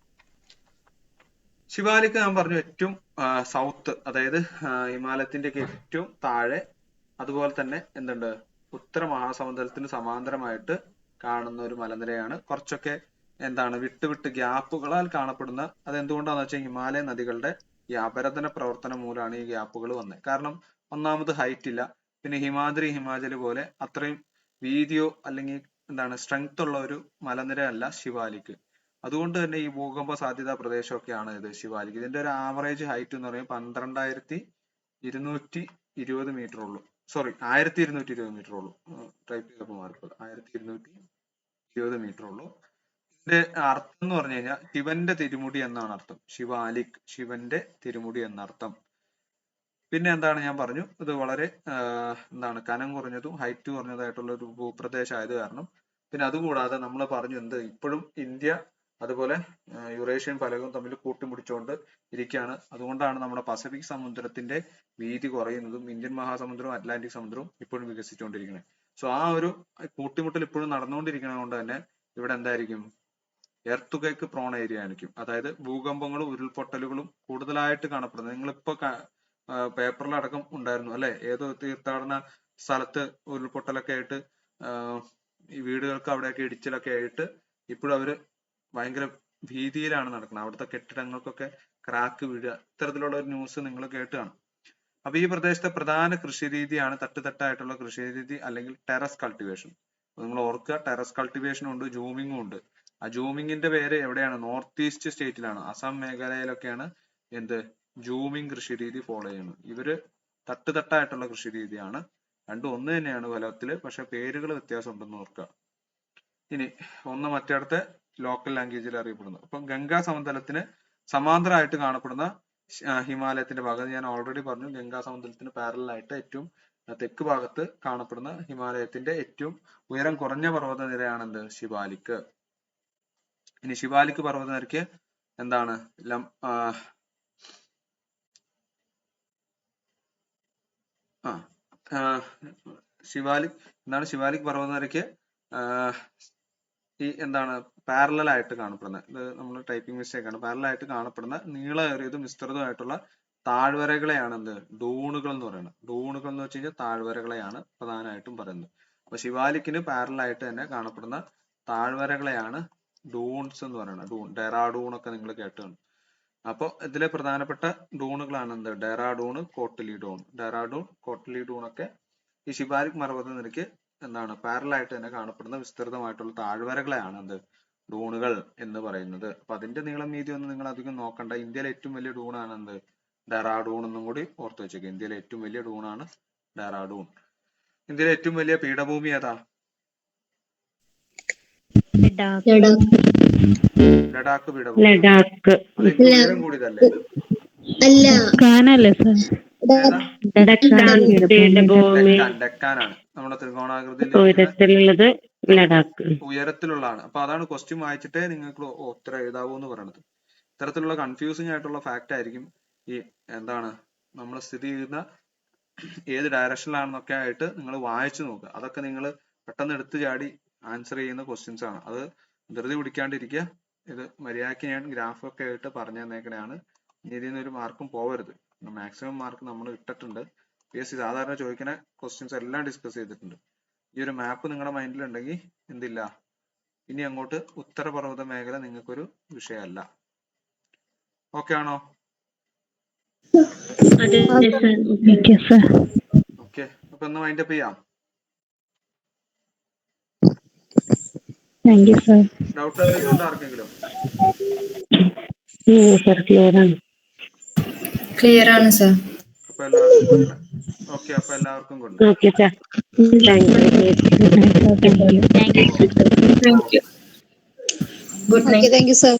ശിവാലിക്ക് ഞാൻ പറഞ്ഞു ഏറ്റവും സൗത്ത്, അതായത് ഹിമാലയത്തിന്റെ ഒക്കെ ഏറ്റവും താഴെ, അതുപോലെ തന്നെ എന്തുണ്ട്? ഉത്തര മഹാസമുദ്രത്തിന് സമാന്തരമായിട്ട് കാണുന്ന ഒരു മലനിരയാണ്. കുറച്ചൊക്കെ എന്താണ് വിട്ട് ഗ്യാപ്പുകളാൽ കാണപ്പെടുന്ന. അത് എന്തുകൊണ്ടാന്ന് വെച്ചാൽ ഹിമാലയ നദികളുടെ ഈ അപരദന പ്രവർത്തനം മൂലമാണ് ഈ ഗ്യാപ്പുകൾ വന്നത്. കാരണം ഒന്നാമത് ഹൈറ്റ് ഇല്ല, പിന്നെ ഹിമാദ്രി ഹിമാചല് പോലെ അത്രയും വീതിയോ അല്ലെങ്കിൽ എന്താണ് സ്ട്രെങ്ത് ഉള്ള ഒരു മലനിര അല്ല ശിവാലിക്ക്. അതുകൊണ്ട് തന്നെ ഈ ഭൂകമ്പ സാധ്യതാ പ്രദേശമൊക്കെയാണ് ഇത് ശിവാലിക്ക്. ഇതിന്റെ ഒരു ആവറേജ് ഹൈറ്റ് എന്ന് പറയുമ്പോൾ 12,220 മീറ്റർ ഉള്ളൂ. സോറി, 1220 മീറ്റർ ഉള്ളൂ. ടൈപ്പ് ചെയ്തപ്പോൾ മാറിപ്പോയത്. 1220 മീറ്റർ ഉള്ളൂ. ഇതിന്റെ അർത്ഥം എന്ന് പറഞ്ഞു കഴിഞ്ഞാൽ ശിവന്റെ തിരുമുടി എന്നാണ് അർത്ഥം. ശിവാലിക്, ശിവന്റെ തിരുമുടി എന്നർത്ഥം. പിന്നെ എന്താണ് ഞാൻ പറഞ്ഞു, ഇത് വളരെ എന്താണ് കനം കുറഞ്ഞതും ഹൈറ്റ് കുറഞ്ഞതായിട്ടുള്ള ഒരു ഭൂപ്രദേശം ആയത് കാരണം. പിന്നെ അതുകൂടാതെ നമ്മൾ പറഞ്ഞു എന്ത്, ഇപ്പോഴും ഇന്ത്യ അതുപോലെ യുറേഷ്യൻ ഫലകവും തമ്മിൽ കൂട്ടിമുടിച്ചുകൊണ്ട് ഇരിക്കുകയാണ്. അതുകൊണ്ടാണ് നമ്മുടെ പസഫിക് സമുദ്രത്തിന്റെ വീതി കുറയുന്നതും ഇന്ത്യൻ മഹാസമുദ്രവും അറ്റ്ലാന്റിക് സമുദ്രവും ഇപ്പോഴും വികസിച്ചുകൊണ്ടിരിക്കുന്നത്. സോ ആ ഒരു കൂട്ടിമുട്ടൽ ഇപ്പോഴും നടന്നുകൊണ്ടിരിക്കുന്നത് കൊണ്ട് തന്നെ ഇവിടെ എന്തായിരിക്കും? എർത്തുകേക്ക് പ്രോൺ ഏരിയ ആയിരിക്കും. അതായത് ഭൂകമ്പങ്ങളും ഉരുൾപൊട്ടലുകളും കൂടുതലായിട്ട് കാണപ്പെടുന്നത്. നിങ്ങളിപ്പോ പേപ്പറിലടക്കം ഉണ്ടായിരുന്നു അല്ലെ, ഏതോ തീർത്ഥാടന സ്ഥലത്ത് ഉരുൾപൊട്ടലൊക്കെ ആയിട്ട് ഈ വീടുകൾക്ക് അവിടെയൊക്കെ ഇടിച്ചിലൊക്കെ ആയിട്ട് ഇപ്പോഴും അവര് ഭയങ്കര ഭീതിയിലാണ് നടക്കുന്നത്. അവിടുത്തെ കെട്ടിടങ്ങൾക്കൊക്കെ ക്രാക്ക് വീഴുക, ഇത്തരത്തിലുള്ള ഒരു ന്യൂസ് നിങ്ങൾ കേട്ട് കാണും. അപ്പൊ ഈ പ്രദേശത്തെ പ്രധാന കൃഷിരീതിയാണ് തട്ടുതട്ടായിട്ടുള്ള കൃഷിരീതി അല്ലെങ്കിൽ ടെറസ് കൾട്ടിവേഷൻ. നിങ്ങൾ ഓർക്കുക, ടെറസ് കൾട്ടിവേഷനും ഉണ്ട്, ജൂമിങ്ങും ഉണ്ട്. ആ ജൂമിങ്ങിന്റെ പേര് എവിടെയാണ്? നോർത്ത് ഈസ്റ്റ് സ്റ്റേറ്റിലാണ്, അസം മേഖലയിലൊക്കെയാണ് എന്ത് ജൂമിങ് കൃഷിരീതി ഫോളോ ചെയ്യുന്നത്. ഇവര് തട്ടുതട്ടായിട്ടുള്ള കൃഷിരീതിയാണ്. രണ്ടും ഒന്ന് തന്നെയാണ് ഫലത്തില്, പക്ഷെ പേരുകൾ വ്യത്യാസം ഉണ്ടെന്ന് ഓർക്കുക. ഇനി ഒന്ന് മറ്റേടത്തെ ലോക്കൽ ലാംഗ്വേജിൽ അറിയപ്പെടുന്നു. അപ്പം ഗംഗാ സമതലത്തിന് സമാന്തരമായിട്ട് കാണപ്പെടുന്ന ഹിമാലയത്തിന്റെ ഭാഗത്ത് ഞാൻ ഓൾറെഡി പറഞ്ഞു. ഗംഗാ സമതലത്തിന് പാരലൽ ആയിട്ട് ഏറ്റവും തെക്ക് ഭാഗത്ത് കാണപ്പെടുന്ന ഹിമാലയത്തിന്റെ ഏറ്റവും ഉയരം കുറഞ്ഞ പർവ്വത നിരയാണ് എന്ത്? ശിവാലിക്ക്. ഇനി ശിവാലിക്ക് പർവ്വതനിരക്ക് എന്താണ്? ശിവാലിക് എന്താണ്? ശിവാലിക് പർവ്വതനിരക്ക് ഈ എന്താണ് പാരലൽ ആയിട്ട് കാണപ്പെടുന്നത്. ഇത് നമ്മൾ ടൈപ്പിംഗ് മിസ്റ്റേക്ക് ആണ്. പാരലൽ ആയിട്ട് കാണപ്പെടുന്ന നീളമേറിയതും വിസ്തൃതമായിട്ടുള്ള താഴ്വരകളെയാണ് എന്ത്? ഡൂണുകൾ എന്ന് പറയുന്നത്. ഡൂണുകൾ എന്ന് വെച്ച് കഴിഞ്ഞാൽ താഴ്വരകളെയാണ് പ്രധാനമായിട്ടും പറയുന്നത്. അപ്പൊ ശിവാലിക്കിന് പാരലൽ ആയിട്ട് തന്നെ കാണപ്പെടുന്ന താഴ്വരകളെയാണ് ഡൂൺസ് എന്ന് പറയുന്നത്. ഡെറാഡൂൺ ഒക്കെ നിങ്ങൾ കേട്ടാണ്. അപ്പൊ ഇതിലെ പ്രധാനപ്പെട്ട ഡൂണുകളാണ് എന്ത്? ഡെറാഡൂൺ, കോട്ടലി ഡൂൺ. ഡെറാഡൂൺ, കോട്ടലി ഡൂൺ ഒക്കെ ഈ ശിവാലിക് പർവ്വതനിരക്ക് എന്താണ് പാരലൽ ആയിട്ട് തന്നെ കാണപ്പെടുന്ന വിസ്തൃതമായിട്ടുള്ള താഴ്വരകളെയാണ് എന്ത്? ഡൂണുകൾ എന്ന് പറയുന്നത്. അപ്പൊ അതിന്റെ നീളം വീതി ഒന്നും നിങ്ങൾ അധികം നോക്കണ്ട. ഇന്ത്യയിലെ ഏറ്റവും വലിയ ഡൂണാണ് എന്ത്? ഡെറാഡൂൺ എന്നും കൂടി ഓർത്ത് വെച്ചേക്കുക. ഇന്ത്യയിലെ ഏറ്റവും വലിയ ഡൂണാണ് ഡെറാഡൂൺ. ഇന്ത്യയിലെ ഏറ്റവും വലിയ പീഠഭൂമി ഏതാ? ലഡാക്ക് പീഠഭൂമി. ലഡാക്ക്. അത് ഏറ്റവും ഉയരം കൂടിയതല്ലേ? അല്ല, കാനല്ലേ സർ? ഏതാ? ഡെക്കാനാണ്. നമ്മുടെ ത്രികോണാകൃതിയിൽ ഉയരത്തിലുള്ളത് ലഡാക്ക്. ഉയരത്തിലുള്ളതാണ്. അപ്പൊ അതാണ് ക്വസ്റ്റ്യൻ വായിച്ചിട്ടേ നിങ്ങൾക്ക് ഉത്തരം എഴുതാവൂ എന്ന് പറയുന്നത്. ഇത്തരത്തിലുള്ള കൺഫ്യൂസിംഗ് ആയിട്ടുള്ള ഫാക്ട് ആയിരിക്കും ഈ എന്താണ് നമ്മൾ സ്ഥിതി ചെയ്യുന്ന ഏത് ഡയറക്ഷനിലാണെന്നൊക്കെ ആയിട്ട് നിങ്ങൾ വായിച്ചു നോക്കുക. അതൊക്കെ നിങ്ങൾ പെട്ടെന്ന് എടുത്തു ചാടി ആൻസർ ചെയ്യുന്ന ക്വസ്റ്റ്യൻസ് ആണ്. അത് ധൃതി പിടിക്കാണ്ടിരിക്കുക. ഇത് മര്യാദയ്ക്ക് ഞാൻ ഗ്രാഫൊക്കെ ആയിട്ട് പറഞ്ഞു തന്നേക്കണെയാണ്. ഇതിൽ നിന്ന് ഒരു മാർക്കും പോവരുത്. മാക്സിമം മാർക്ക് നമ്മൾ ഇട്ടിട്ടുണ്ട്. PSC സാധാരണ ചോദിക്കുന്ന ക്വസ്റ്റ്യൻസ് എല്ലാം ഡിസ്കസ് ചെയ്തിട്ടുണ്ട്. ഈ ഒരു മാപ്പ് നിങ്ങളുടെ മൈൻഡിൽ ഉണ്ടെങ്കിൽ എന്തില്ല, ഇനി അങ്ങോട്ട് ഉത്തരപർവ്വത മേഖല നിങ്ങൾക്കൊരു വിഷയമല്ല. ഓക്കെ ആണോ? ഓക്കെ, അപ്പൊ ഒന്ന് വൈൻഡപ്പ് ചെയ്യാം. ഡൗട്ട് എന്തെങ്കിലും ഉണ്ടോ ആർക്കെങ്കിലും? ക്ലിയർ ആണ് സർ. അപ്പൊ എല്ലാവർക്കും ഓക്കെ. അപ്പൊ എല്ലാവർക്കും good night. Okay sir. Thank you. Good night. Thank you sir.